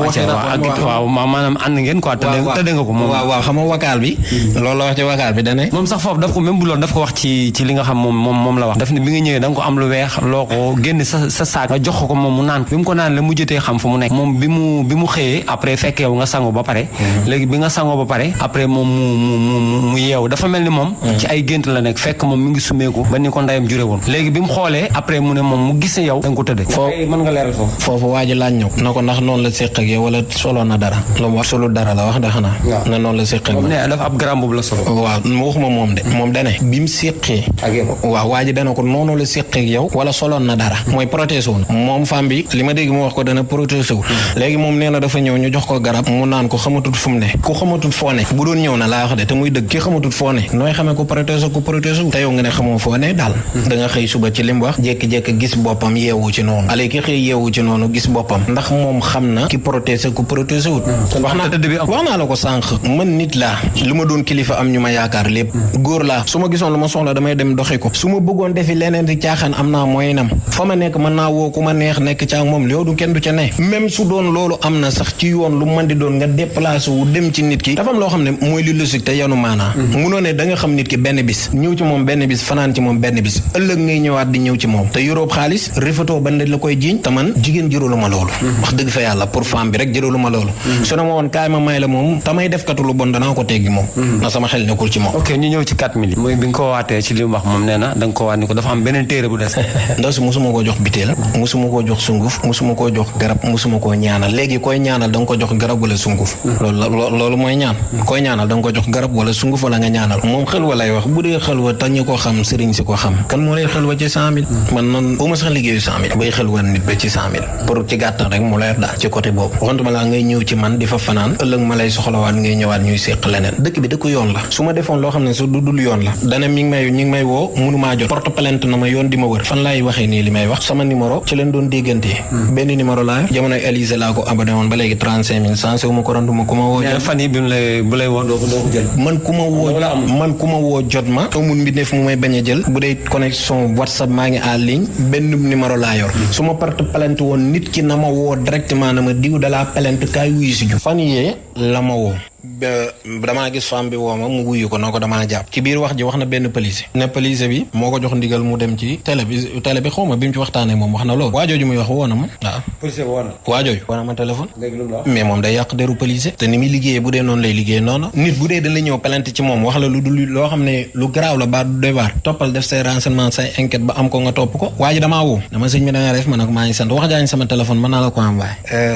waaw maanaam ànd ngeen quoi tëdd nga ko moom waaw xam nga vocal bi loolu la wax ci vocal bi dane moom sax foofu daf ko même bu loolu daf ko wax ci li nga xam moom la wax daf ne bi nga ñëwee da nga ko am lu weex loo ko génn sa saak nga jox ko moom mu naan bi mu ko naan la mujjatee xam fu mu nekk moom bi mu xëyee après fekk yow nga sango ba pare léegi bi nga sango ba pare après moom mu yeew dafa mel ni moom ci ay gént la nekk fekk moom mi ngi sumeeku ba ni ko ndeyam jure woon léegi bi mu xoolee après mu ne moom mu gis ne yow da nga ko tëddee mën nga leeral foofu waa ji laaj ñëw na ko ndax noonu la séq ak yow wala solo na dara lu mu wax solo dara la wax da xanaa na noonu la séq ak ne dafa ab garam boobu la solo waaw waxuma moom de moom dane bi mu séqee waaw waa ji dana ko noonu la séq ak yow wala soloon na dara mooy protégé wu moom femme bi li ma dégg mu wax ko dana protégé wu léegi moom nee na dafa ñëw ñu jox ko garab mu naan ko xamatut fu mu ne ku xamatut foo ne bu doon ñëw na laa wax de te muy dëgg ki xamatut foo ne nooy xamee ko protégé wu te yow nga ne xamoo foo ne daal da nga xëy suba ci li mu wax jékki-jékki gis boppam yeewu ci noonu ale ki xëy yeewu ci noonu gis boppam ndax moom xam na ki protégé ku protégé wut wax naa la ko sànq man nit laa lu ma doon kilifa am ñu ma yaakaar lépp góor laa su ma gisoon lu ma soxla damay dem doxi ko su ma bëggoon defi leneen di caaxaan am naa moyenam fa ma nekk mën naa woo ku ma neex nekk ca moom yow du kenn du ca ne même su doon loolu am na sax ci yoon lu mën di doon nga déplacé wu dem ci nit ki dafa am loo xam ne mooy li logique te yanu maanaa munoo ne da nga xam nit ki benn bis ñëw ci moom benn bis fanaan ci moom benn bis ëllëg ngay ñëwaat di ñëw ci moom te yuróob xaalis réfatoo ba la koy jiiñ te man jigéen jëralu ma loolu wax dëgg fa yàlla pour femme bi rek jëralu ma loolu su ne ma woon kaay ma may la moom tamay def katu lu bon danaa ko teggi moom na sama xel nekkul ci moom ok ñu ñëw ci 4 000 mooy bi nga ko waatee ci li mu wax moom nee na da nga ko waat ni ko dafa am beneen téere bu des ndaw si musuma koo jox biteel musuma koo jox sunguf musuma koo jox garab musuma koo ñaanal léegi koy ñaanal da nga ko jox garab wala sunguf loolu mooy ñaan koy ñaanal da nga ko jox garab wala sunguf wala nga ñaanal moom xelwa lay wax bu dee xelwa tax ñu ko xam sëriñ si ko xam kan moo lay xelwa ci 100 000 man noonu bu ma sax liggéeyu 100 000 bay xelwa nit ba ci 100 000 pour ci gàttal rek mu leer daal ci côté boobu waxantuma laa ngay ñëw ci man di fa fanaan ëllëg ma lay soxlawaat ngay ñëwaat ñuy séq leneen dëkk bi dëkk yoon la su ma defoon loo xam ne su dudul yoon la dana mi ngi may woo mënumaa jot porte plainte na ma yoon di ma wër fan laay waxee nii li may wax sama numéro ci leen doon déggantee benn numéro laa jamono Élysée laa ko abonné woon ba léegi 35 000 sensé wu ma ko randuma ku ma woo jot fan yi bi bu lay woo doo ko jël man ku ma woo jot ma amul mbindeef mu may bañ a jël bu dee connexion WhatsApp maa ngi en ligne benn numéro laa yor su ma porte plainte woon nit ki na ma woo directement na ma diw da laa plainte kaay wuyu si ju fan yee la ma woo damaa gis femme bi woo ma mu wuyu ko noo ko damaa jàpp ci biir wax ji wax na benn police ne police bi moo ko jox ndigal mu dem ci télé bi xaw ma bi mu ci waxtaanee moom wax na loolu waajooju muy wax woo na ma waaw police woo na waajooju woo na ma téléphone mais moom day yàq deru police te ni muy liggéeyee bu dee noonu lay liggéey noonu nit bu dee dañ la ñëw plainte ci moom wax la lu dul loo xam ne lu garaaw la ba du doy waar toppal def say renseignement say enquête ba am ko nga topp ko waa ji damaa woo dama sëñ bi da nga def ma ne ko maa ngi sant wax jaañ sama téléphone mën naa la ko envoyé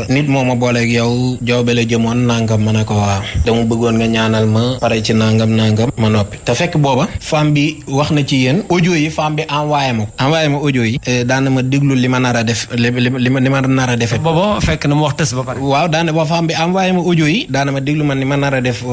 nit moo ma booleeg yow jawbe la jëmoon nangam ma ne ko waaw dama bëggoon nga ñaanal ma pare ci nangam ma noppi te fekk booba femme bi wax na ci yéen audio yi femme bi envoyé ma audio yi daana ma déglu li ma nar a def li ma nar a defee booba fekk na mu wax tës ba pare waaw daana ba femme bi envoyé ma audio yi daana ma déglu man ni ma nar a def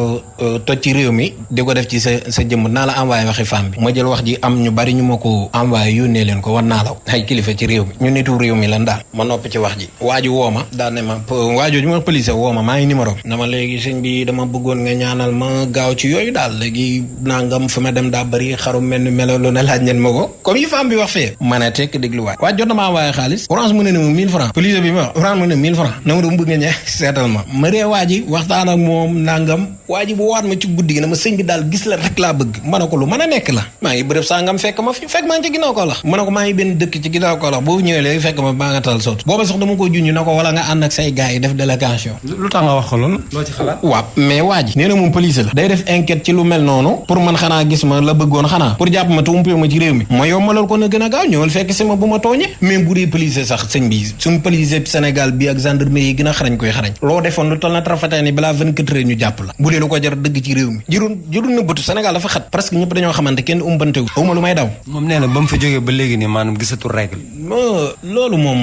toj ci réew mi di ko def ci sa jëmm naa la envoyé waxi femme bi ma jël wax ji am ñu bari ñu ma ko envoyé yónnee leen ko war naa la ay kilifa ci réew mi ñu nitu réew mi lan daal ma noppi ci wax ji waa ji woo ma daane ma waajooju ma police woo ma maa ngi numéro na ma léegi sëñ bi dama bëggoon nga ñaanal ma gaaw ci yooyu daal léegi nangam fi ma dem daa bëri xaru mel ni melo lu ne laaj ngeen ma ko comme yi femme bi wax fee ma ne tekk dégluwaat waaj jot na ma envoyé xaalis orange mu ne ne mu 1000 francs police bi ma wax orange mu ne 1000 francs na ma dama bëgg nga ñe seetal ma ree waa ji waxtaan ak moom nangam waa ji bu waat ma ci guddi gi na ma sëñ bi daal gis la rek laa bëgg ma ne ko lu mën a nekk la maa ngi bërëb sangam fekk ma fi fekk maa ngi ci ginnaaw ko lax ma ne ko maa ngi benn dëkk ci ginnaaw ko lax boo ñëwee léegi fekk ma baa nga tal soot booba sax dama ko junj na ko wala nga ànd ak say gars yi def délégation lu tax nga wax ko loolu loo ci xalaat waaw mais waa ji nee na moom police la day def enquête ci lu mel noonu pour man xanaa gis ma la bëggoon xanaa pour jàpp ma te umpee ma ci réew mi ma yombalal ko na gën a gaaw ñëwal fekk si ma bu ma tooñee même bu dee police sax sëñ bi suñu police Sénégal bi ak gendarmerie yi gën a xarañ koy xarañ loo defoon lu toll na trafatee ni balaa 24 heures ñu jàpp la bu dee lu ko jar dëgg ci réew mi jërul nëbbatu Sénégal dafa xat presque ñëpp dañoo xamante kenn umbantewu awma lu may daw moom nee na ba mu fa jógee ba léegi nii maanaam gisatul règle loolu moom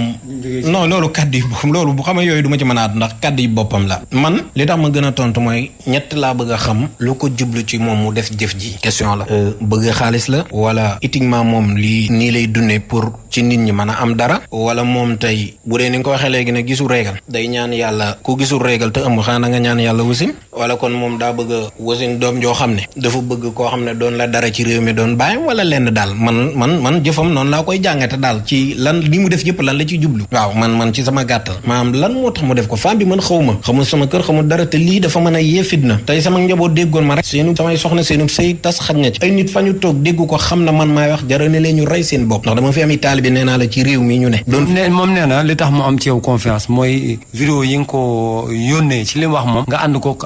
non loolu kaddu yi boppam loolu bu xamee yooyu du ma ci mën a at ndax kaddu yi boppam la man li tax ma gën a tontu mooy ñett laa bëgg a xam lu ko jublu ci moom mu def jëf ji question la bëgg xaalis la wala éthiquement moom lii nii lay dundee pour ci nit ñi mën a am dara wala moom tey bu dee ni nga ko waxee léegi ne gisul régal day ñaan yàlla ku gisul régal te ëmb xanaa nga ñaan yàlla wasin wala kon moom daa bëgg a wasin doom joo xam ne dafa bëgg koo xam ne doon la dara ci réew mi doon bàyyam wala lenn daal man jëfam noonu laa koy jàngate daal ci lan li mu def yëpp lan la ci jublu waaw man ci sama gàttal maanaam lan moo tax mu def ko femme bi man xamul sama kër xamul dara te lii dafa mën a yee fitna tey sama njaboot déggoon ma rek samay soxna seenu sëy tas xaj na ci ay nit fa ñu toog déggu ko xam na man maay wax jara ne leen ñu rey seen bopp ndax dama fi am taalibe nee naa la ci réew mi ñu ne moom nee na li tax mu am ci yow confiance mooy vidéo yi nga ko yónnee ci li mu wax moom nga ànd ko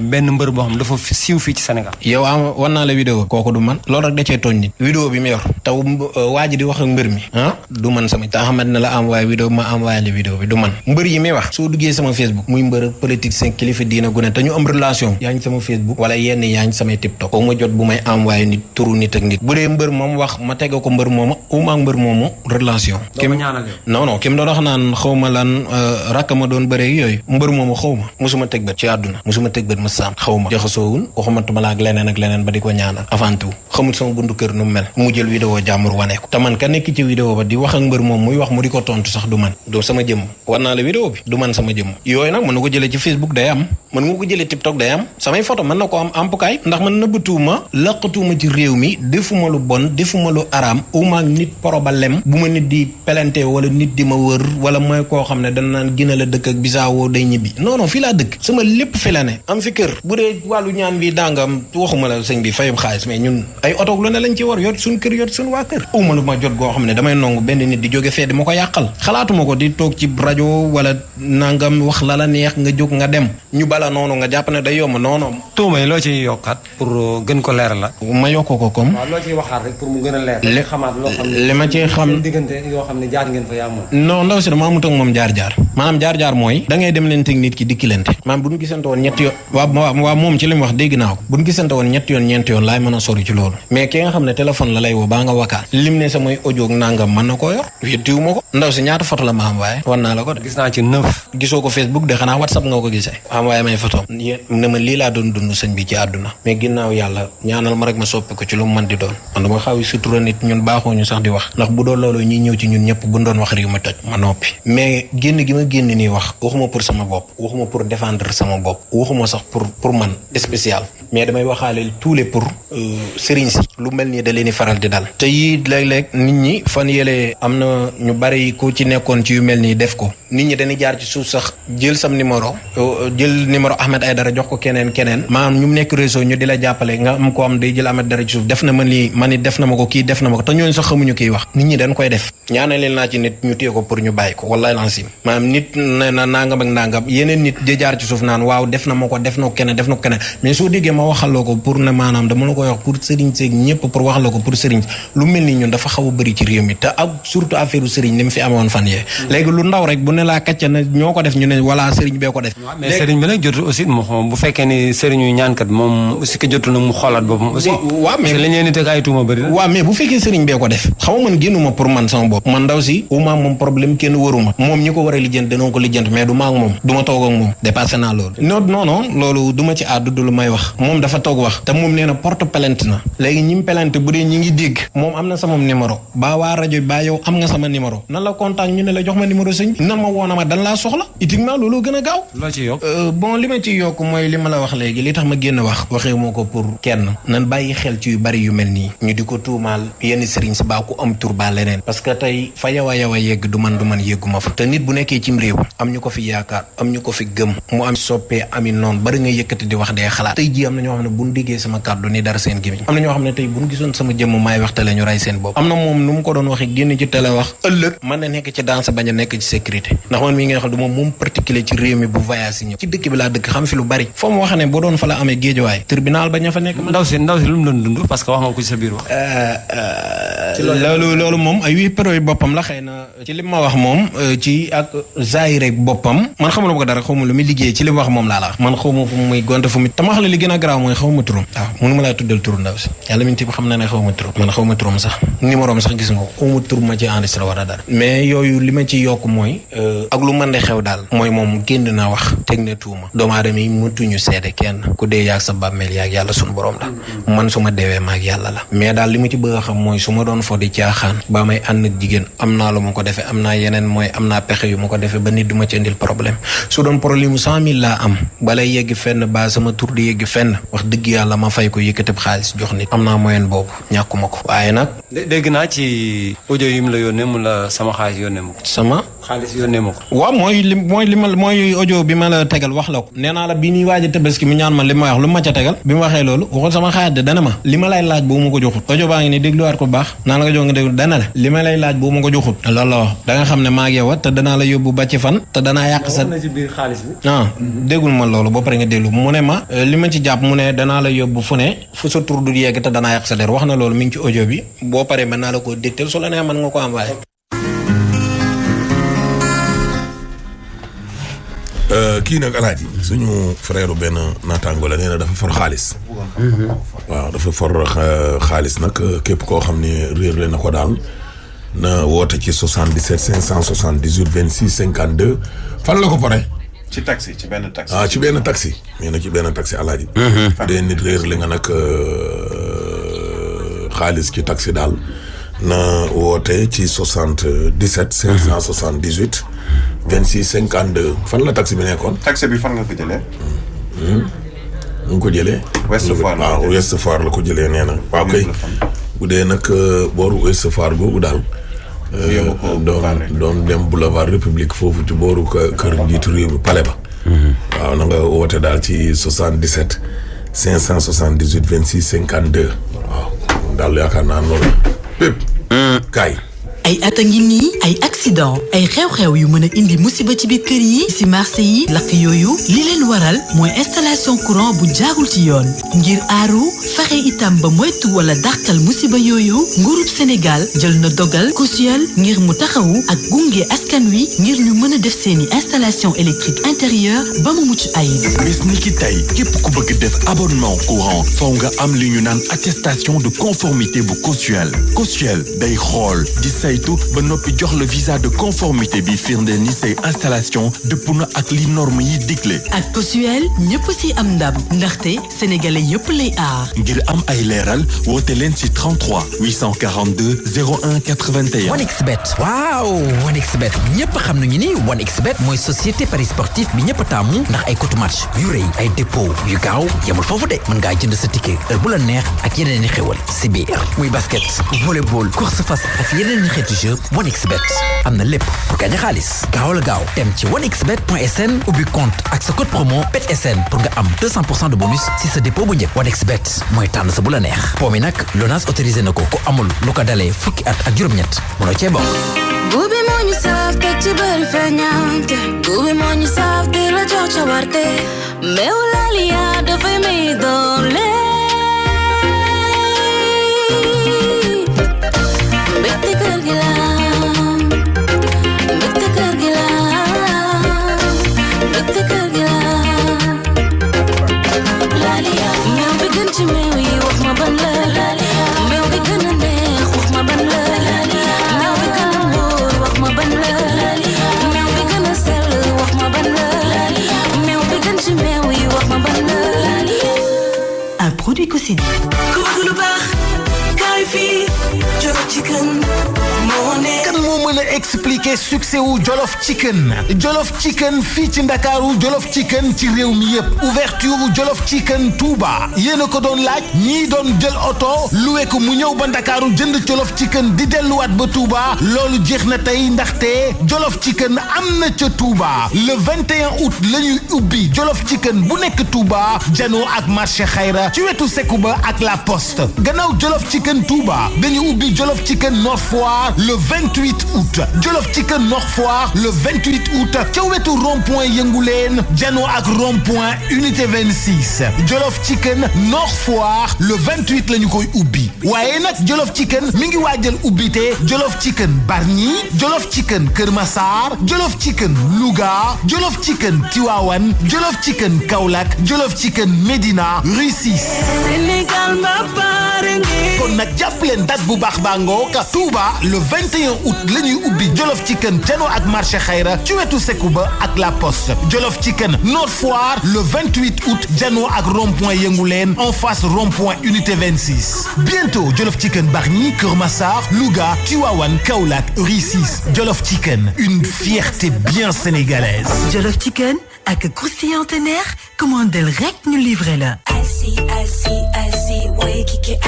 benn mbër boo xam dafa siiw fii ci Sénégal yow wan naa la vidéo kooku du man loolu rek da cee tooñ nit vidéo bi mu yor taw waa ji di wax ak mbër mi du man sama ta xamante na la envoyé vidéo ma envoyé la vidéo bi du man mbër yi may wax soo duggee sama Facebook muy mbër politique seen kilifa diina gu ne te ñu am relation yaa ngi sama Facebook wala yenn yaa ngi samay TikTok foo ma jot bu may envoyé nit turu nit ak nit bu dee mbër moom wax ma tege ko mbër moomu uma ak mbër moomu relation non kim doon wax naan xaw ma lan rakk ma doon bëree yooyu mbër moomu xaw ma musuma teg bët ci àdduna musuma teg bët ma saam xaw ma jaxasoowul waxumatuma la ak leneen ak leneen ba di ko ñaanal avant tout xamul sama buntu kër nu mu mel mu jël vidéo jàmbur wane ko te man ka nekk ci vidéo ba di wax ak mbër moom muy wax mu di ko tontu sax du man du sama jëmm war naa la vidéo bi du man sama jëmm yooyu nag mën na ko jëlee ci Facebook day am mën nga ko jëlee TikTok day am samay photo mën na ko am ampukaay ndax man nëbbatuuma laqatuuma ci réew mi defuma lu bon defuma lu araam uma ak nit problème bu ma nit di pelente wala nit di ma wër wala mooy koo xam ne dana naan gina la dëkk ak bisaawoo day ñibbi non fii laa dëkk sama lépp fi la ne am fi kër bu dee wàllu ñaan bi dangam waxuma la sëñ bi fayum xaalis mais ñun ay oto lu ne lañ ci war yor suñ kër yor suñ waa kër uma lu ma jot goo xam ne damay nongu benn nit di jóge fee di ma ko yàqal xalaatuma ko di toog ci rajo wala nangam wax la neex nga jóg nga dem ñu bala noonu nga jàpp ne day yomb noonu tuuma yi loo ciy yokkaat pour gën ko leer la ma yokkoo ko comme waaw loo ciy waxaat rek pour mu gën a leer xamaat loo xam ne li ma ci xam diggante yoo xam ne jaar ngeen fa yaa moom non ndaw si dama amut ak moom jaar-jaar maanaam jaar-jaar mooy da ngay dem leen teg nit ki dikki lente maanaam bu ñu gisante woon ñetti yoon waaw moom ci li mu wax dégg naa ko bu ñu gisante woon ñetti yoon ñeenti yoon laay mën a sori ci loolu mais ki nga xam ne téléphone la lay woo baa nga wakaal lim ne samay audio nangam mën na koo yor wéttiwu ma ko ndaw si ñaata photo la ma envoyé war naa la ko de gis naa ci 9 gisoo ko Facebook de xanaa WhatsApp nga ko gisee envoyé may photo ne ma lii laa doon dund sëñ bi ci àdduna mais ginnaaw yàlla ñaanal ma rek ma soppi ko ci lu mu mën di doon man dama xaw yi sutura nit ñun baaxoo ñu sax di wax ndax bu doon loolu ñuy ñëw ci ñun ñëpp buñ doon wax réew ma toj ma noppi mais génn gi ma génn nii wax waxuma pour sama bopp waxuma pour défendre sama bopp waxuma sax pour man spécial mais damay waxaale tous les pour sëriñ si lu mel nii da leen di faral di dal te yii léeg-léeg nit ñi fan yële am na ñu bari ku ci nekkoon ci yu mel nii def ko nit ñi dañuy jaar ci suuf sax jël sam numéro jël numéro Ahmed Aïdara jox ko keneen maanaam ñu nekk réseau ñu di la jàppale nga am ko am day jël Ahmed Aïdara ci suuf def na ma lii man it def na ma ko kii def na ma ko te ñooñu sax xamuñu kiy wax nit ñi dañ koy def ñaanaleel naa ci nit ñu téye ko pour ñu bàyyi ko wallahi lancim maanaam nit ne na nangam ak nangam yeneen nit di jaar ci suuf naan waaw def na ma ko def na ko keneen def na ko keneen mais soo déggee ma waxaloo ko pour ne maanaam dama la koy wax pour sëriñ seeg ñëpp pour waxaloo ko pour sëriñ lu mel ni ñun dafa xaw a bëri ci réew mi te ak surtout affaire sëriñ ni mu fi amoon fan yee léegi lu ndaw rek bu ne laa kacca na ñoo ko def ñu ne voilà sëriñ bee ko def mais sëriñ bi nag jotul aussi mu xool bu fekkee ni sëriñu ñaankat moom aussi que jotul nag mu xoolaat boppam aussi waaw mais la ñeen di teg ay tuuma bëri waaw mais bu fekkee sëriñ bee ko def xam nga man génnuma pour man sama bopp man ndaw si uma moom problème kenn waruma moom ñi ko war a lijjant dana ko lijjant mais du ma ak moom du ma toog ak moom dépassé naa loolu non loolu du ma ci àddu du lu may wax moom dafa toog wax te moom nee na porte plainte na léegi ñi mu plainte bu dee ñi ngi dégg moom am na sama numéro ba waa rajo ba yow am nga sama numéro nan la contact ñu ne la jox ma numéro sëñ bi nan ma woona ma dan laa soxla uniquement loolu gën a gaaw loo ci yokk bon li ma ci yokk mooy li ma la wax léegi li tax ma génn wax waxee moo ko pour kenn nan bàyyi xel ci yu bari yu mel nii ñu di ko tuumaal yenn sëriñ si baa ku am tur baa leneen parce que tey fa yaw a yegg du man yegguma fa te nit bu nekkee cim réew am ñu ko fi yaakaar am ñu ko fi gëm mu am soppee ami noonu bari nga yëkkati di wax dee xalaat tey jii am na ñoo xam ne buñ déggee sama kàddu ni dara seen gémmiñ am na ñoo xam ne tey buñ gisoon sama jëmm maay wax tele ñu ray seen bopp am na moom nu mu ko doon waxee génn ci télé wax ëllëg mën na nekk ci danse bañ a nekk ci sécurité ndax man mii nga xam ne moom particulier ci réew mi bu voyage yi ñëw ci dëkk bi laa dëkk xam fi lu bari foo mu wax ne boo doon fa la amee géejuwaay tribunal ba ña fa nekk ndaw si lu mu doon dund parce que wax nga ko ci sa biir wax loolu moom ay wii pro yi boppam la xëy na ci li ma wax moom ci ak zaay rek boppam man xamula ko dara xaw ma lu muy liggéey ci li mu wax moom laa la wax man xaw ma fu muy gonte fu muy te ma wax la li gën a garaaw mooy xaw ma turam waaw mënu ma laa tuddal turu ndaw si yàlla min ti xam na ne xaw ma turam man xaw ma turam sax numéro am sax gis nga ko xaw ma tur ma ci enregistré war a dara mais yooyu li ma ci yokk mooy ak lu mën de xew daal mooy moom génn naa wax teg na tuuma doomu aadama yi mëntuñu seede kenn ku dee yaag sa bàmmeel yaag yàlla suñu borom la man su ma deewee maag yàlla la mais daal li ma ci bëgg a xam mooy su ma doon fo di caaxaan ba may ànd ak jigéen am naa lu ma ko defee am naa yeneen mooy am naa pexe yu ma ko defee ba nit du ma ci indil problème su doon problème mu 100 000 laa am balay yegg fenn ba sama tur di yegg fenn wax dëgg yàlla ma fay ko yëkkatib xaalis jox nit am naa moyen boobu ñàkkuma ko waaye nag dégg naa ci audio yi mu la yónnee mu la sama xaalis yónnee ma ko sama xaalis yónnee ma ko waaw mooy audio bi ma la tegal wax la ko nee naa la bi ñuy waaj a tabaski mu ñaan ma li ma wax lu ma ca tegal bi mu waxee loolu waxul sama xaalis de dana ma li ma lay laaj boobu ma ko joxut audio baa ngi ni dégluwaat ko baax naa la ko jox nga déglu dana la li ma lay laaj boobu ma ko joxut loolu la wax da nga xam ne maa ngi yow te danaa la yóbbu ba ci fan te danaa yàq sa ci biir xaalis bi déggul ma loolu ba pare nga déglu mu ne ma li ma ci jàpp mu ne danaa la yóbbu fu ne fu sa tur du yegg te danaa yàq sa der wax na loolu mi ngi ci audio bi boo paree mën naa la ko dégtal su la nee mën nga ko envoyé kii nag alaaji suñu frère benn naataango la nee na dafa for xaalis waaw dafa for xaalis nag képp koo xam ne réer le na ko daal na woote ci 77 578 26 52 fan la ko pare ci taxi ci benn taxi ci benn taxi mais nag ci benn taxi alaaji dee nit réer li nga nag xaalis ci taxi daal na woote ci 77 578 26 52 fan la taxi bi nekkoon. taxi bi fan nga ko jëlee. mu ngi ko jëlee. Ouest Foire la waaw Ouest Foire la ko jëlee nee na. waaw kay bu dee nag booru Ouest Foire googu daal. doon dem boulevard République foofu ci booru kër njiitu réew mi palais ba. waaw na nga woote daal ci 77 578 26 52 waaw daal yaakaar naa loolu bépp kaay. ay at a ngi nii ay accident ay xew-xew yu mën a indi musiba ci biir kër yi ci marché yi lakk yooyu li leen waral mooy installation courant bu jaarul ci yoon ngir aaru fexe itam ba moytu wala dàqal musiba yooyu nguurub Sénégal jël na dogal caution ngir mu taxawu ak gunge askan wi ngir ñu mën a def seeni installation électrique intérieure ba mu mucc ayib. bis ni ki tey képp ku bëgg def abonnement courant faw nga am li ñu naan attestation de conformité bu caution day xool di say saytu ba noppi jox la visa de conformité bi firndeel ni say installation dëpp na ak li norme yi digle. ak COSUEL ñëpp ci am ndam ndaxte sénégalais yëpp lay aar. ngir am ay leeral woote leen ci 33 842 01 81. 1xBet waaw 1xBet ñëpp xam nañu ni 1xBet mooy société paris sportif bi ñëpp taamu ndax ay cote match yu rëy ay dépôt yu gaaw yemul foofu de mën ngaa jënd sa ticket heure bu la neex ak yeneen i xewal si biir muy basket volleyball course fas ak yeneen i xeetu jeu 1xBet am na lépp pour gagner xaalis gaaw dem ci 1xBet.sn ubbi compte ak sa code promo PETSN pour nga am 200% de bonus si sa dépôt bu njëkk 1xBet mooy tànn sa bu la neex po mi nag LONASE autorisé na ko ku amul lu ko dalee fukki at ak juróom-ñett mënoo cee bokk. Gubi moo ñu saaf teg ci bëri feeñante gubi moo ñu saaf di la jox ca warte meew Laliya dafay may doole mbégte kër gi la mbégte kër gi la mbégte kër gi la Laliya meew bi gën ci meew yi wax ma ban la Laliya meew bi gën a neex wax ma ban la meew bi gën a wóor wax ma ban la meew bi gën a sell wax ma ban la meew bi gën ci meew yi wax ma ban la un produit COSID. lu baax kaay fii Jollof Chicken moo ne. kan moo mën a expliquer succès wu Jollof Chicken Jollof Chicken fii ci Ndakaaru Jollof Chicken ci réew mi yëpp ouverture wu Jollof Chicken Touba yéen a ko doon laaj ñii doon jël oto luwe ko mu ñëw ba Ndakaaru jënd Jollof Chicken di delluwaat ba Touba loolu jeex na tey ndaxte Jollof Chicken am na ca Touba le 21 août la ñuy ubbi Jollof Chicken bu nekk Touba janoo ak marché Xayra ci wetu Sekuba ak la Poste gannaaw Jollof Chicken Touba dañu ubbi Jollof Chicken Nord Foire le 28 août Jollof Chicken Nord Foire le 28 août ca wetu rond-point Yënguleen janoo ak rond-point unité 26 Jollof Chicken Nord Foire le 28 la ñu koy ubbi waaye nag Jollof Chicken mi ngi waajal ubbite Jollof Chicken Bargny Jollof Chicken Kër Massar Jollof Chicken Louga Jollof Chicken Tivaouane Jollof Chicken Kaolack Jollof Chicken Médina Rue 6 Sénégal ma pare ngi kon nag jàpp leen date bu baax baa ngoog Touba le 21 août la ñuy ubbi Jollof Chicken janoo ak marché Xayra ci wetu Sekuba ak la Poste Jollof Chicken Nord Foire le 28 août janoo ak rond-point Yënguleen en face rond-point unité 26 bientôt Jollof Chicken Bargny Kër Massar Louga Tivaouane Kaolack Rue 6 Jollof Chicken une fierté bien sénégalaise. Jollof Chicken ak croustillant teneer commandel rek ñu livré la.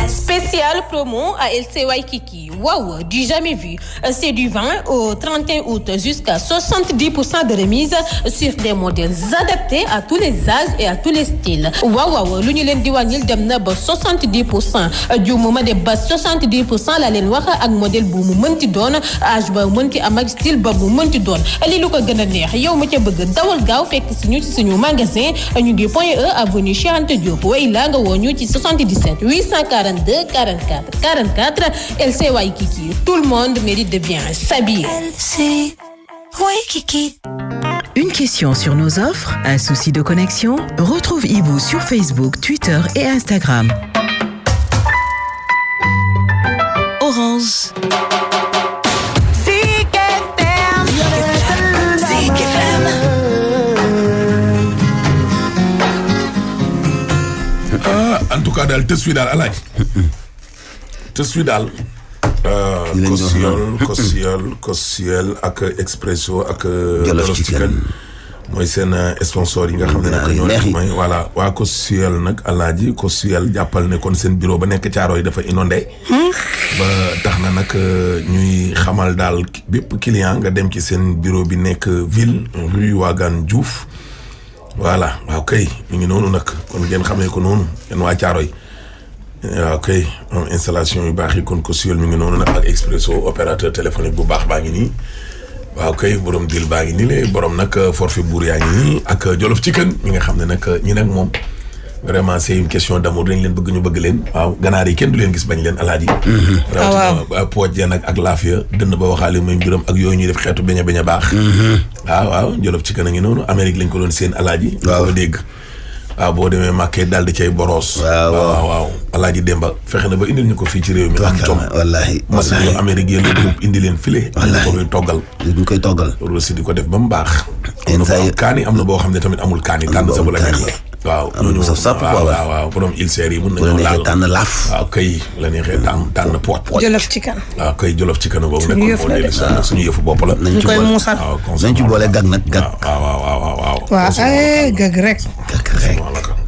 Spécial promo à LC Waikiki. Wow, du jamais vu. C'est du 20 au 31 août jusqu'à 70% de remise sur des modèles adaptés à tous les âges et à tous les styles. Wow, lu ñu leen di wàññil dem na ba 70% du moment de ba 70% la leen wax ak modèle bu mu mënti doon âge ba mënti am ak style ba mu mënti doon li lu ko gën a neex yow ma ca bëgg dawal gaaw fekk si ñu ci suñu magasin ñu ngi Point E avenue Cheikh Anta Diop way la nga woo ñu ci 77 842 44 44 LC Waikiki. Tout le monde mérite de bien s'habiller. LC Waikiki. Une question sur nos offres, un souci de connexion? Retrouve Ibou sur Facebook, Twitter et Instagram. Orange. En tout cas daal tës wi daal alaaj tës wi daal Kosiol ak Expresso ak Jollof Chicken mooy seen sponsor yi nga xam ne nag ñoo may voilà waa Kosiol nag alaaji Kosiol jàppal ne kon seen bureau ba nekk Caaroy dafa inondé ba tax na nag ñuy xamal daal bépp client nga dem ci seen bureau bi nekk ville rue Ouagane Diouf voilà waaw kay ñu ngi noonu nag kon ngeen xamee ko noonu ngeen waa Caaroy waaw kay am installation yu baax yi kon Kosiol mi ngi noonu nag ak Expresso opérateur téléphonique bu baax baa ngi nii waaw kay borom dil baa ngi nii le borom nag forfait buur yaa ngi nii ak Jollof Chicken mi nga xam ne nag ñi nag moom vraiment c'est une question d'amour dañ leen bëgg ñu bëgg leen waaw ganaar yi kenn du leen gis bañ leen alaaji rawatina pooj ya nag ak laaf ya dënn ba waxaale mooy mbiram ak yooyu ñuy def xeetu beña baax waaw Jollof Chicken a ngi noonu Amérique lañ ko doon seen alaaji ko dégg waaw boo demee Màkkee daal di cay boros. waaw Alaaji Demba fexe na ba indil ñu ko fii ci réew mi. am tom wallaahi wallaahi Amérique yéen la indi leen file. wallaahi ko koy toggal. ñu koy toggal. loolu aussi di ko def ba mu baax. yenn saa yi kaani am na boo xam ne tamit amul kaani. tànn sa bu la neex la. waaw ñooñu waaw borom ilseer yi mun nañoo laal tànn laaf. waaw kay la neexee tànn poot. jolof chicken. waaw kay jolof chicken boobu nekkoon suñu yëfu bopp la. ñu koy muusal. nañ ci boole gag nag gag. waaw gag rek.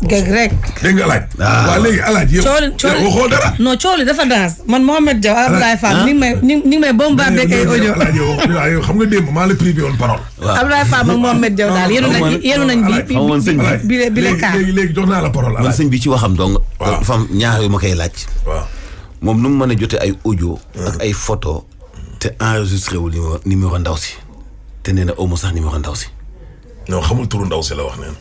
gag rek. dégg nga alaaj. waaw léegi alaaj yow. waxoo dara. non cooli dafa danse man Mohamed Diaw Abdoulaye Fall ni ngi may bombardé ay audio. yow xam nga démb maa la privé woon parole. Abdoulaye Fall ak Mohamed Diaw daal yéenu nañ bi léegi jox naa la parole. man sëñ bi ci waxam donc. dafa am ñaar yu ma koy laaj. waaw moom nu mu mën a jotee ay audio. ak ay photo te enregistré wul numéro ndaw si. te nee na aw ma sax numéro ndaw si. non xamul turu ndaw si la wax neen.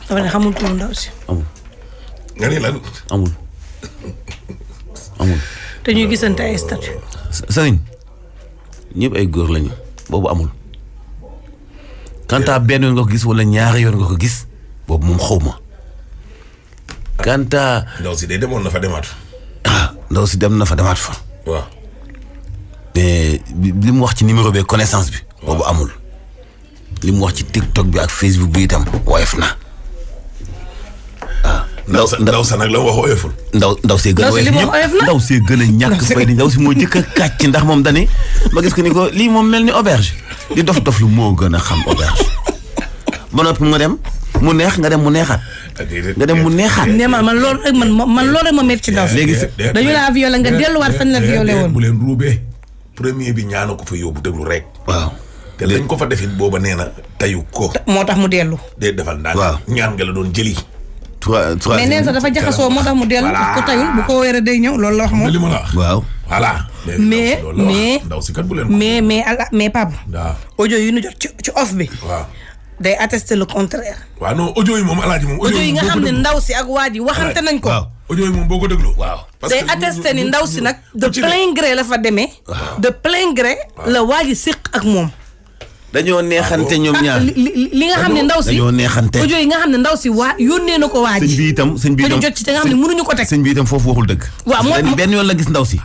dafa ne xamul turu ndaw si. amul. nga ni lan. amul. te ñuy gisante ay statut. sëriñ ñëpp ay góor lañu boobu amul. kanta benn yoon nga ko gis wala ñaari yoon nga ko gis boobu moom xaw ma. kanta. ndaw si de demoon na fa demaat fa. ndaw si dem na fa demaat fa. waaw. mais li mu wax ci numéro bi connaissance bi. boobu amul. li mu wax ci TikTok bi ak Facebook bi itam woyof na. ndaw sa nag la wax woyoful. ndaw see gën a woyof ñëpp ndaw see gën a ñàkk fay di ndaw si moo jëkk a kàcc ndax moom dani ma gis ko ni ko lii moom mel ni auberge di dof lu moo gën a xam auberge ba noppi nga dem mu neex nga dem mu neexaat. nga dem mu neexaat. ne man loolu rek man loolu rek ma métti ci ndaw si. léegi dañu laa violé nga delluwaat fañ la violé woon. bu leen ruubee premier bi ñaana ko fa yóbbu déglu rek. waaw te dañ ko fa defit booba nee na tayu ko. moo tax mu dellu. dee defal ndànk. waaw ñaan nga la doon jëli. mais neen sax dafa jaxasoo moo tax mu dellu ko tayul bu ko wéeree day ñëw loolu la wax moom. li ma la wax waaw. voilà. ndaw si kat bu leen mais Pape. waaw audio yi ñu jot ci off bi. waaw. day attester le contraire. waaw non audio yi moom alaaji moom. audio yi nga xam ne ndaw si ak waa ji waxante nañ ko. waaw audio yi moom boo ko déglu. waaw day attester ni ndaw si nag de plein gré la fa demee. de plein gré la waa ji séq ak moom. dañoo neexante ñoom ñaar li nga xam ne ndaw si dañoo neexante audio yi nga xam ne ndaw si waa yónnee na ko waa ji. sëñ bi itam jot ci te nga xam ne mënuñu ko teg. sëñ bi itam foofu waxul dëgg. waaw moom benn yoon la gis ndaw si.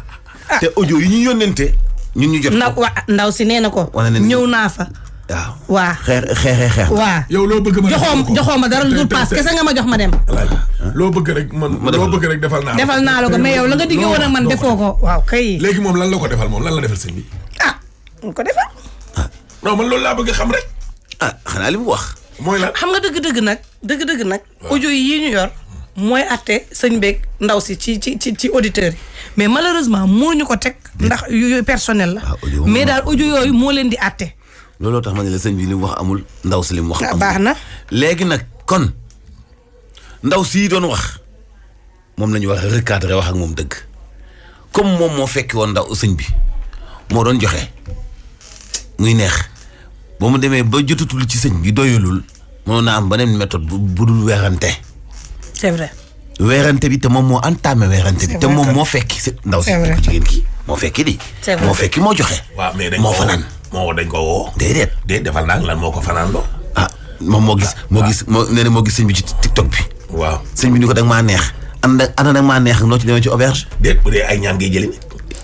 te audio yi ñu yónnente ñun ñu jot ko. ndaw si nee na ko. ñëw naa fa. waaw xeex. waaw yow loo bëgg ma joxoo ma dara lu dul paas kese nga ma jox ma dem. loo bëgg rek loo bëgg rek defal naa la ko mais yow la nga diggee woon ak man defoo ko. waaw kay. léegi moom lan la ko defal moom lan la defal sëñ bi. nga ko defal. non man loolu laa bëgg xam rek. xanaa li mu wax. mooy lan xam nga dëgg nag. audio yi ñu yor. mooy atte sëñ beeg ndaw si ci auditeurs yi mais malheureusement mënuñu ko teg ndax yooyu personnel la. mais daal audio yooyu moo leen di atte. looloo tax ma ne la sëñ bi li mu wax amul ndaw si li mu wax amul. baax na léegi nag kon ndaw si doon wax moom la ñu war a recadrer wax ak moom dëgg comme moom moo fekki woon ndaw sëñ bi moo doon joxe muy neex ba mu demee ba jotatul ci sëñ bi doyulul mënoon naa am beneen méthode bu dul weerante. c'est vrai. weerante bi te moom moo entamé weerante bi te moom moo fekki si ndaw si ko jigéen ki moo fekki di. moo fekki moo joxe. waaw mais moo fanaan. dañ ko woo. déedéet defal naa lan moo ko fanaan loo. moom moo gis sëñ bi ci TikTok bi. waaw sëñ bi ni ko da nga maa neex. ana da nga maa neex noo ci demee ci auberge. déet bu dee ay ñaan ngay jëli.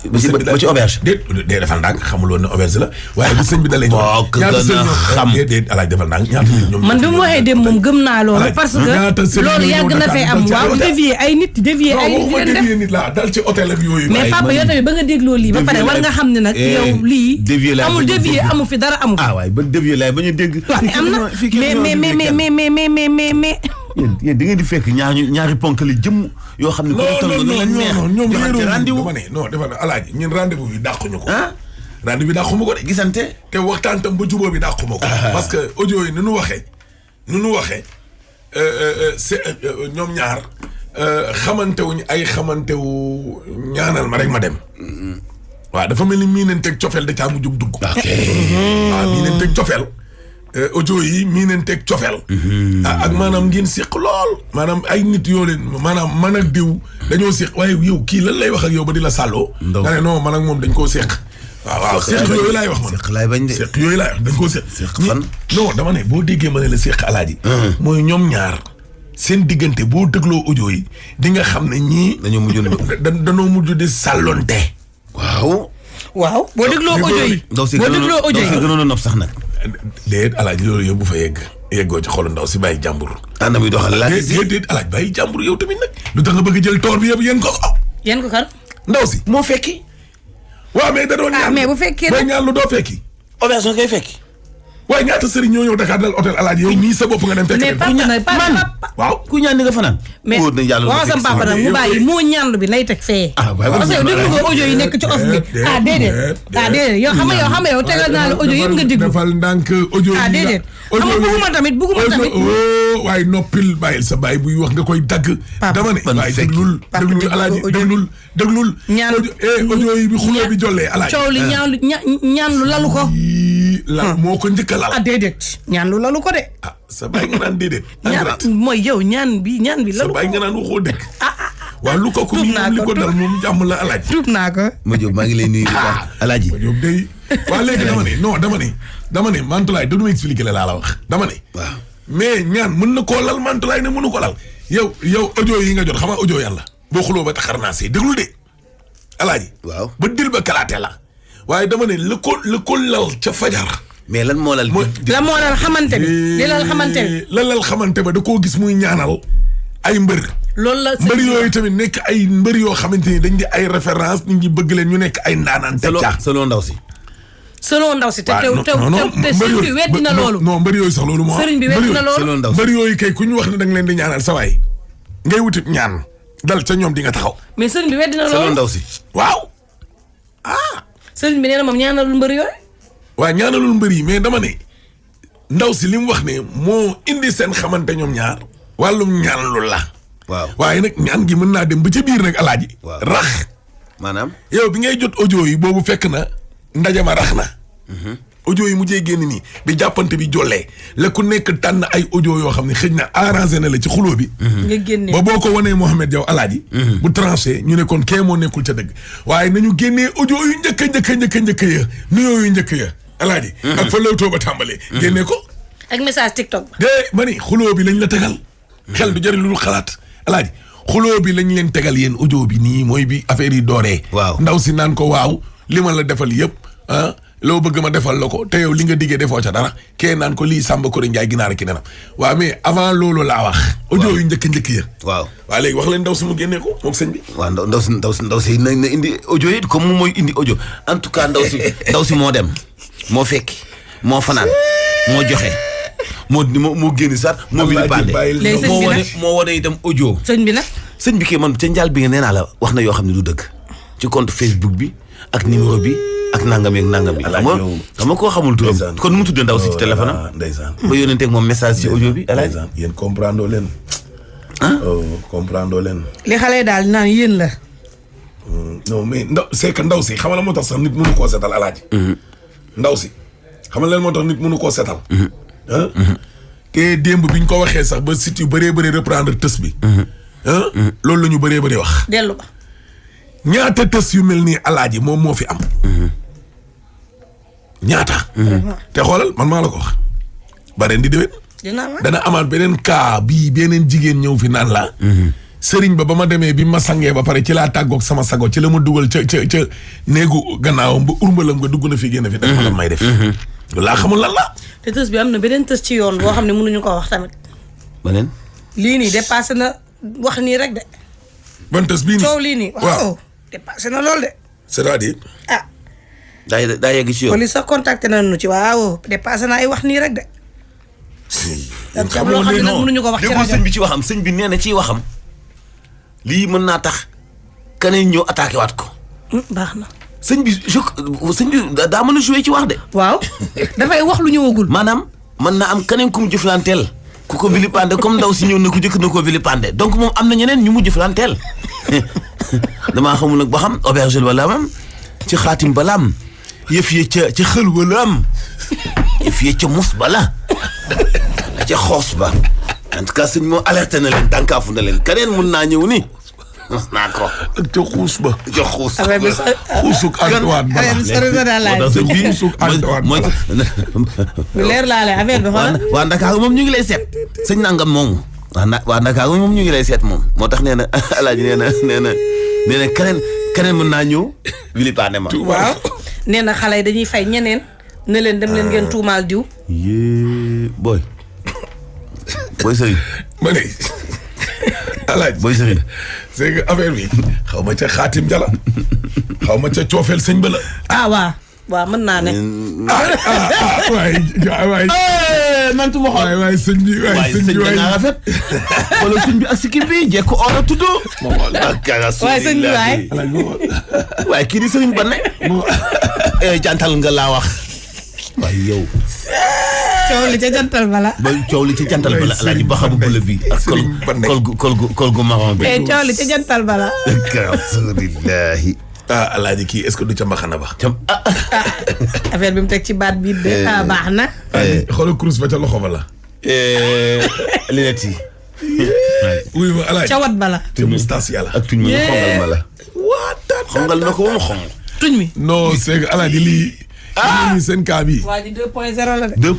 ba ci auberge. déet defal ndànk xamul woon ne auberge la waaye bu sëñ bi dalee. moo ko gën a xam déet alaaj defal ndànk ñaata ñoom. man bi mu waxee dem moom gëm naa loolu. parce que loolu yàgg na fay am. waaw dévier ay nit nit la dal ci hôtel ak yooyu. mais papa yow tamit ba nga dégloo lii ba pare war nga xam ne nag yow lii. amul dévier amu fi dara amu fi. waay ba dévier laay ba ñu dégg. waaw am na mais yéen da ngeen di fekk ñaari ponk li jëm yoo xam ne ko toll na la neex ñoom rendez-vous dama ne non dafa alaaji ñun rendez-vous bi dàquñu ko. rendez-vous bi dàquma ko de. gisante te waxtaan tam ba jubóo bi dàquma ko. parce que audio yi ni nu waxee c'est ñoom ñaar xamantewuñ ay xamantewu ñaanal ma rek ma dem. waaw dafa mel ni mii neen teg cofeel da caa mu jug dugg. waaw mii neen teg cofeel audio yi mii neen teg cofeel ak maanaam ngeen séq lool maanaam ay nit yoo leen maanaam man ak diw dañoo séq waaye yow kii lan lay wax ak yow ba di la sàlloo nga ne non man ak moom dañ koo séq waaw seq yooyu laay wax man. seq laay bañ de. seq yooyu laay wax dañ koo seq. seq fan. non dama ne boo déggee ma ne la seq alaaji. mooy ñoom ñaar seen diggante boo dégloo audio yi di nga xam ne ñii. dañoo mujjoon dañoo mujj di sàllonte. waaw. waaw boo dégloo audio yi. ndaw si gënoon a nopp sax nag. déet alaaji loolu yëpp bu fa yeggoo ci xolu ndaw si bàyyi jàmbur. ànd muy doxal laaj. déet alaaji bàyyi jàmbur yow tamit nag. lu tax nga bëgg jël toor bi yëpp yéen ko. yéen ko kan. ndaw si moo fekki. waaw mais da doon ñaan mais bu fekkee booy ñaan lu doo fekki. auberge koy fekki. waaye ñaata sëriñ ñoo ñëw Dakar dal hôtel alaaji yow mii sa bopp nga dem fekk. mais papa nag waaw ku ñaan ni nga fanaan. mais waaw sama papa nag mu bàyyi moo ñaanlu bi nay teg fee. parce que yow déglu nga audio yi nekk ci off bi. déedéet yow xam nga yow tegal naa la audio yëpp nga déglu. defal ndànk audio yi déedéet xam nga bugguma tamit. waaye noppil bàyyil sa bàyyi buy wax nga koy dagg. dama ne waaye déglul alaaji déglul. ñaan audio yi bi xuloo bi jollee alaaji. coow li ñaan lu lalu ko. moo ko njëkk a lal. déedéet ñaan lu lalu ko de. sa bàyyi nga naan déedéet. mooy yow ñaan bi lalu ko. sa bàyyi nga naan waxoo dëgg. waaw lu ko moom li ko dal moom jàmm la alaaji. tuub naa ko. ma Diop maa ngi lay nuyu bu baax alaaji. ma Diop day waaw léegi dama ne Mantoulaye da du ma expliqué la laa la wax dama ne. waaw mais ñaan mën na koo lal Mantoulaye ne mënu ko lal. yow audio yi nga jot xam nga audio yàlla. boo xuloo ba taxar naa see déglu de alaaji. waaw ba dil ba kalaate la. waaye dama ne la ko lal ca fajar. mais lan moo lal. lan moo lal xamante bi. li lal xamante bi. lan lal xamante ba da koo gis muy ñaanal ay mbër. loolu la mbër yooyu tamit nekk ay mbër yoo xamante ni dañ di ay référence nit ñi bëgg leen ñu nekk ay ndaanaan. selon ndaw si. selon ndaw si te sëriñ bi weddi na loolu. non mbër yooyu sax loolu moo. sëriñ bi weddi na loolu. mbër yooyu kay ku ñu wax ne da nga leen di ñaanal sa waay ngay wutit ñaan dal ca ñoom di nga taxaw. mais sëriñ bi weddi na loolu. selon ndaw si. waaw. sëriñ bi nee na moom ñaanalul mbër yooyu. waaw ñaanalul mbër yi mais dama ne ndaw si li mu wax ne moo indi seen xamante ñoom ñaar wàllum ñaanalul la. waaw waaye nag ñaan gi mën naa dem ba ca biir nag alaaji. waaw rax. maanaam. yow bi ngay jot audio yi boobu fekk na ndajama rax na. audio yi mujjee génn nii bi jàppante bi jollee la ku nekk tànn ay audio yoo xam ne xëj na arrangé na la ci xuloo bi. nga génne ba boo ko wanee Mohamed Diaw alaaji. bu tranché ñu ne kon kee moo nekkul ca dëgg. waaye nañu génnee audio yu njëkk ya nuyoo yu njëkk ya alaaji. ak fa lawtoo ba tàmbalee. génnee ko. ak message TikTok ba. ma ni xuloo bi lañ la tegal. xel du jëriñ lu dul xalaat alaaji xuloo bi lañ leen tegal yéen audio bi nii mooy bi affaire yi dooree. waaw ndaw si naan ko waaw li ma la defal yëpp loo bëgg ma defal la ko te yow li nga diggee defoo ca dara kee naan ko lii Samba Kore Ndiaye ginaar ki nenam waaw mais avant loolu laa wax. audio yu njëkk ya. waaw léegi wax leen ndaw si mu génnee ko moom sëñ bi. waaw ndaw si na indi audio yi comme moom mooy indi audio en tout cas ndaw si moo dem moo fekki moo fanaan moo joxe. moo génn sax moo vilipande moo wane itam audio. sëñ bi nag. sëñ bi kii man ca njaal bi nga nee naa la wax na yoo xam ne du dëgg ci compte Facebook bi ak numéro bi ak nangam yeeg nangam bi. xam nga koo xamul turam. kon nu mu tuddee ndaw si ci téléphone am. ndeysaan ba yónneenteeg moom message ci audio bi. ndeysaan yéen comprendre leen. comprendre leen. li xale daal naan yéen la. non mais c'est que ndaw si xam la moo tax sax nit mënu koo seetal alaaji. ndaw si xam nga leen moo tax nit mënu koo seetal. te démb bi ñu ko waxee sax ba site yu bëree bëri reprendre tës bi. loolu la ñu bëree bëri wax. dellu ba. ñaata tës yu mel nii alaaji moom moo fi am. ñaata. te xoolal man maa la ko wax. ba ren di déwén. dana amaat beneen cas bii beneen jigéen ñëw fi naan la. sëriñ ba ma demee bi ma sangee ba pare ci laa tàggoog sama sago ci la ma dugal ca néegu gannaawam ba urmbalam nga dugg na fi génn fi. def ma lan may def. laa xamul lan la. te tës bi am na beneen tës ci yoon boo xam ne mënuñu ko wax tamit. beneen. lii nii dépassé na wax nii rek de. ban tës bii nii coow lii nii. waaw dépassé na lool de. c'est-à-dire. ah. daa yegg ci yoon. police sax contacté nañu ci waaw dépassé na ay wax nii rek de. xam loo xam ne nag mënuñu ko wax ci rajo sëñ bi ci waxam sëñ bi nee na ciy waxam. lii mën naa tax keneen ñëw attaqué waat ko. baax na. sëñ bi daa mën a joué ci wax de. waaw dafay wax lu ñëwagul. maanaam mën na am keneen ku mu jëflanteel. ku ko vilipande comme ndaw si ñëw na ku jëkk na ko vilipande donc moom am na ñeneen ñu mu jëflanteel. damaa xamul nag ba xam auberge wala am ci xaatim bala am yëf yi ca xël wala am yëf yi ca mus bala ca xoos ba en tout cas sëñ moom alerté na leen tànkaafu na leen keneen mun naa ñëw ni naa ko. ak ca xuus ba. ca xuus. xuusuk Antoine Bala. xuusuk Antoine Bala. leer laa lay affaire bi xoolal. waa Ndakaaru moom ñu ngi lay seet. sëñ nangam moomu. waa Ndakaaru moom ñu ngi lay seet moom. moo tax nee na Alaaji nee na keneen mën naa ñëw. wili paane ma. waaw nee na xale yi dañuy fay ñeneen. ne leen dem leen ngeen tuumaal diw. yee booy sëriñ. ma ne Alaaji booy sëriñ. c'est que affaire bi xaw ma ca xaatim jala xaw ma ca coofeel sëñ ba la. waaw mën naa ne. waay. man tu ma xool waay sëñ bi waay sëñ bi waay nga rafet. wala sëñ bi ak sikkim bi jekk or a tudd. waay sëñ bi waay. waaye kii di sëriñ ba ne. jantal nga laa wax. waaye yow. coow li ca jantal bala. coow li ca jantal bala Alaaji ba xamu bële bi ak kol gu marron bi. coow li ca jantal bala. alhamdulilah. Alaaji kii est-ce que du ca mbaxana ba. affaire bi mu teg ci baat bi de baax na. xoolal kurus ba ca loxo ba la. lunette yi. wuy ma Alaaji. ca wat bala. te moustache yàlla. ak tuñ mi xongal ma la. xongal na ko ba mu xong. tuñ mi. non c'est que Alaaji lii. lii seen cas bi. waa ji 2.0 la de. 2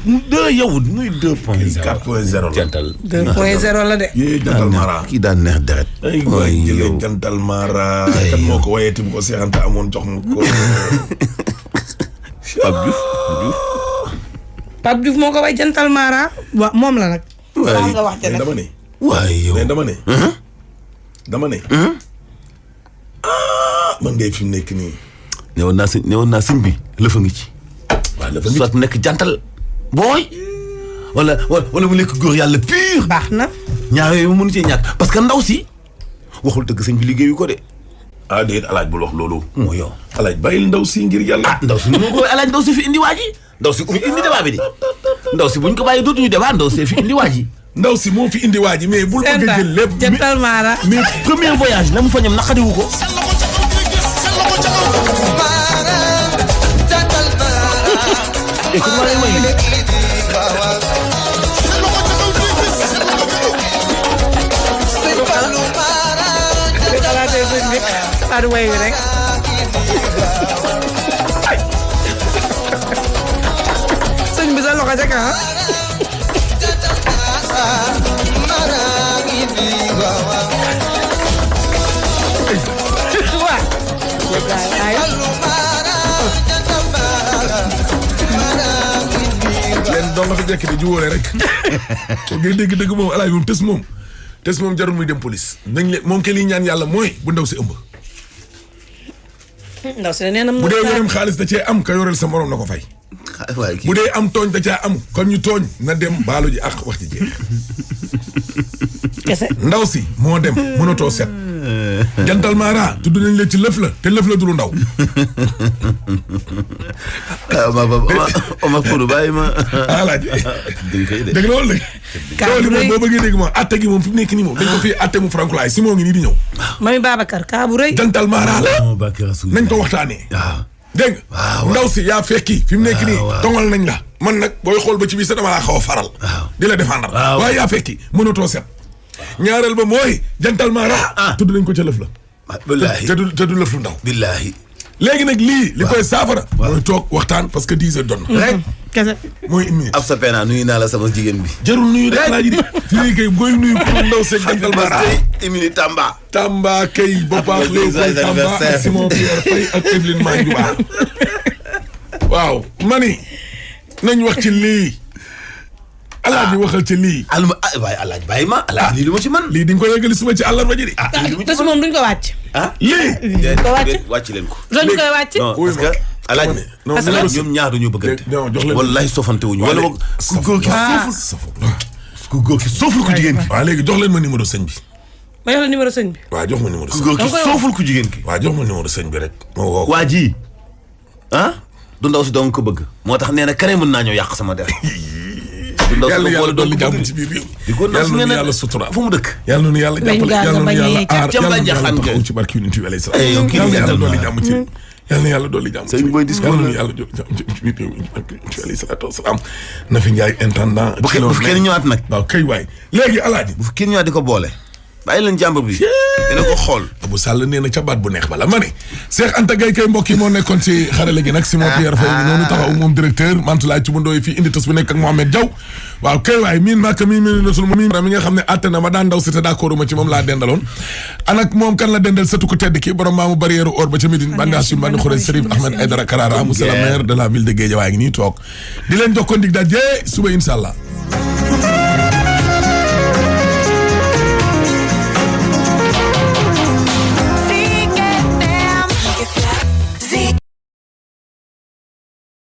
yow nuy 2.0. 4.0 la. jantal 2.0 la de. yee jantal mara. kii daan neex deret. ay waay jëlee jantal mara. kan moo ko wayeeti bu ko seexanta amoon jox ma ko. Pape Diouf moo ko way jantal mara. wa moom la nag. waay nga wax te nag. dama ne. waay yow dama ne. man ngay fi mu nekk nii. newoon naa sëñ bi lëfa ngi ci. waaw lëfa ngi soit nekk jantal booy. wala mu nekk góor yàlla pur. baax na. ñaar yooyu mënu cee ñàkk parce que ndaw si waxul dëgg sëñ bi liggéeyu ko de. ah déet Alaaji bul wax loolu. moo yow Alaaji bàyyil ndaw si ngir yàlla. ndaw si nu ko Alaaji ndaw si fi indi waa ji. ndaw si indi débat bi de. ndaw si buñ ko bàyyi dootuñu débat ndaw si fi indi waa ji. ndaw si moo fi indi waa ji mais bul bëgg a jël lépp. jantal mara. mais premier voyage la mu fa ñam naqadiwu ko. écoute-moi les moyens. rek. sëñ bi sa loxo ca kaw. leen doo nga fi jekk di juwóole rek ngay dégg dëgg moom Alaaji moom tës moom jarul muy dem police nañ leen moom ke lii ñaan yàlla mooy bu ndaw si ëmb. ndaw si nee na bu dee yorem xaalis da cee am ka yoreel sa morom na ko fay. bu dee am tooñ da caa am kon ñu tooñ na dem baalu ji ak wax ci jeex. kese ndaw si moo dem mënatoo set. jantal mara tudd nañ leen ci lëf la te lëf la du lu ndaw. Omar Foudou bàyyi ma. Alaaji dégg nga loolu de. moom boo bëggee dégg moom atte gi moom fi mu nekk nii moom dañ ko fi atte mu Frankulaay si moo ngi nii di ñëw. Mami Babacar kaa bu rëy. jantal mara la nañ ko waxtaanee. dégg nga ndaw si yaa fekki fi mu nekk nii tongal nañ la man nag booy xool ba ci biir sa dama laa xaw a faral. di la défendre. waaye yaa fekki mënatoo set. ñaareel ba mooy jantal mara tudd nañ ko ca lëf la. billaahi te du lëf lu ndaw. billaahi. léegi nag lii li koy saafara. mooy toog waxtaan parce que 10 heures doon na. rek kese. mooy une minute. ab sa pena nuyu naa la sama jigéen bi. jarul nuyu de Alaaji di. fii kay booy nuyu pour ndaw seeg jantal mara. une minute Tamba. Tamba kay Bopa Léopold Tamba ak Simon Pierre Faye ak Evelyne Mandiouba. waaw mani nañ wax ci lii. Alaaji waxal ci lii. waaye Alaaji bàyyi ma Alaaji lii lu ma ci man. lii di nga ko yeggali suba ci àllarba ji di. te su moom duñ ko wàcc. lii. ko wàcc wàcc leen ko. duñ koy wàcc. parce que Alaaji. ñoom ñaar duñu bëggante. jox leen wallahi sofante wuñu. wala boog ku góor ki sooful. ku góor ki sooful ku jigéen ki. waaw léegi jox leen ma numéro sëñ bi. ma jox la numéro sëñ bi. waaw jox ma numéro sëñ bi. ku góor ki sooful ku jigéen ki. waaw jox ma numéro sëñ bi rek. ma woo ko waa ji du ndaw si dong ko bëgg. moo tax nee na keneen mën naa ñëw yàq sama der. yàlla yàlla dolli jàmm ci biir réew mi yàlla nu yàlla sutura fu mu dëkk yàlla nu yàlla jàppale yàlla nu yàlla aar yàlla nu yàlla taxaw ci barke Yonent bi alayhi salaam yàlla dolli jàmm ci yàlla na yàlla dolli jàmm ci yàlla nu yàlla jàmm ci biir réew mi barke Yonent bi alayhi salaatu wasalaam na fi Njaay intendant bu kenn ñëwaat nag waaw kay waay léegi Alaaji bu fi kenn ñëwaat di ko boole bàyyi leen jàmbur bi dina ko xool. Abou Sall nee na ca baat bu neex bala ma ne Cheikh Anta Gueye kay mbokk yi moo nekkoon ci xarale gi nag Simon Pierre Faye bi noonu taxaw moom directeur Mantoulaye ci bundooy fii indi tas bu nekk ak Mohamed Diaw waaw kay waay miin maaka mi nga xam ne atte na ma daan ndaw si te d'accord ma ci moom laa dendaloon anak moom kan la dendal sëtu ku tedd ki borom maamu barrière or ba ca Médine bandi Hachim bandi Khoureychi Serif Ahmed Aïdara Karara monsieur le maire de la ville de Guédiawaye ngi nii toog di leen jox ko ndig daje suba inshallah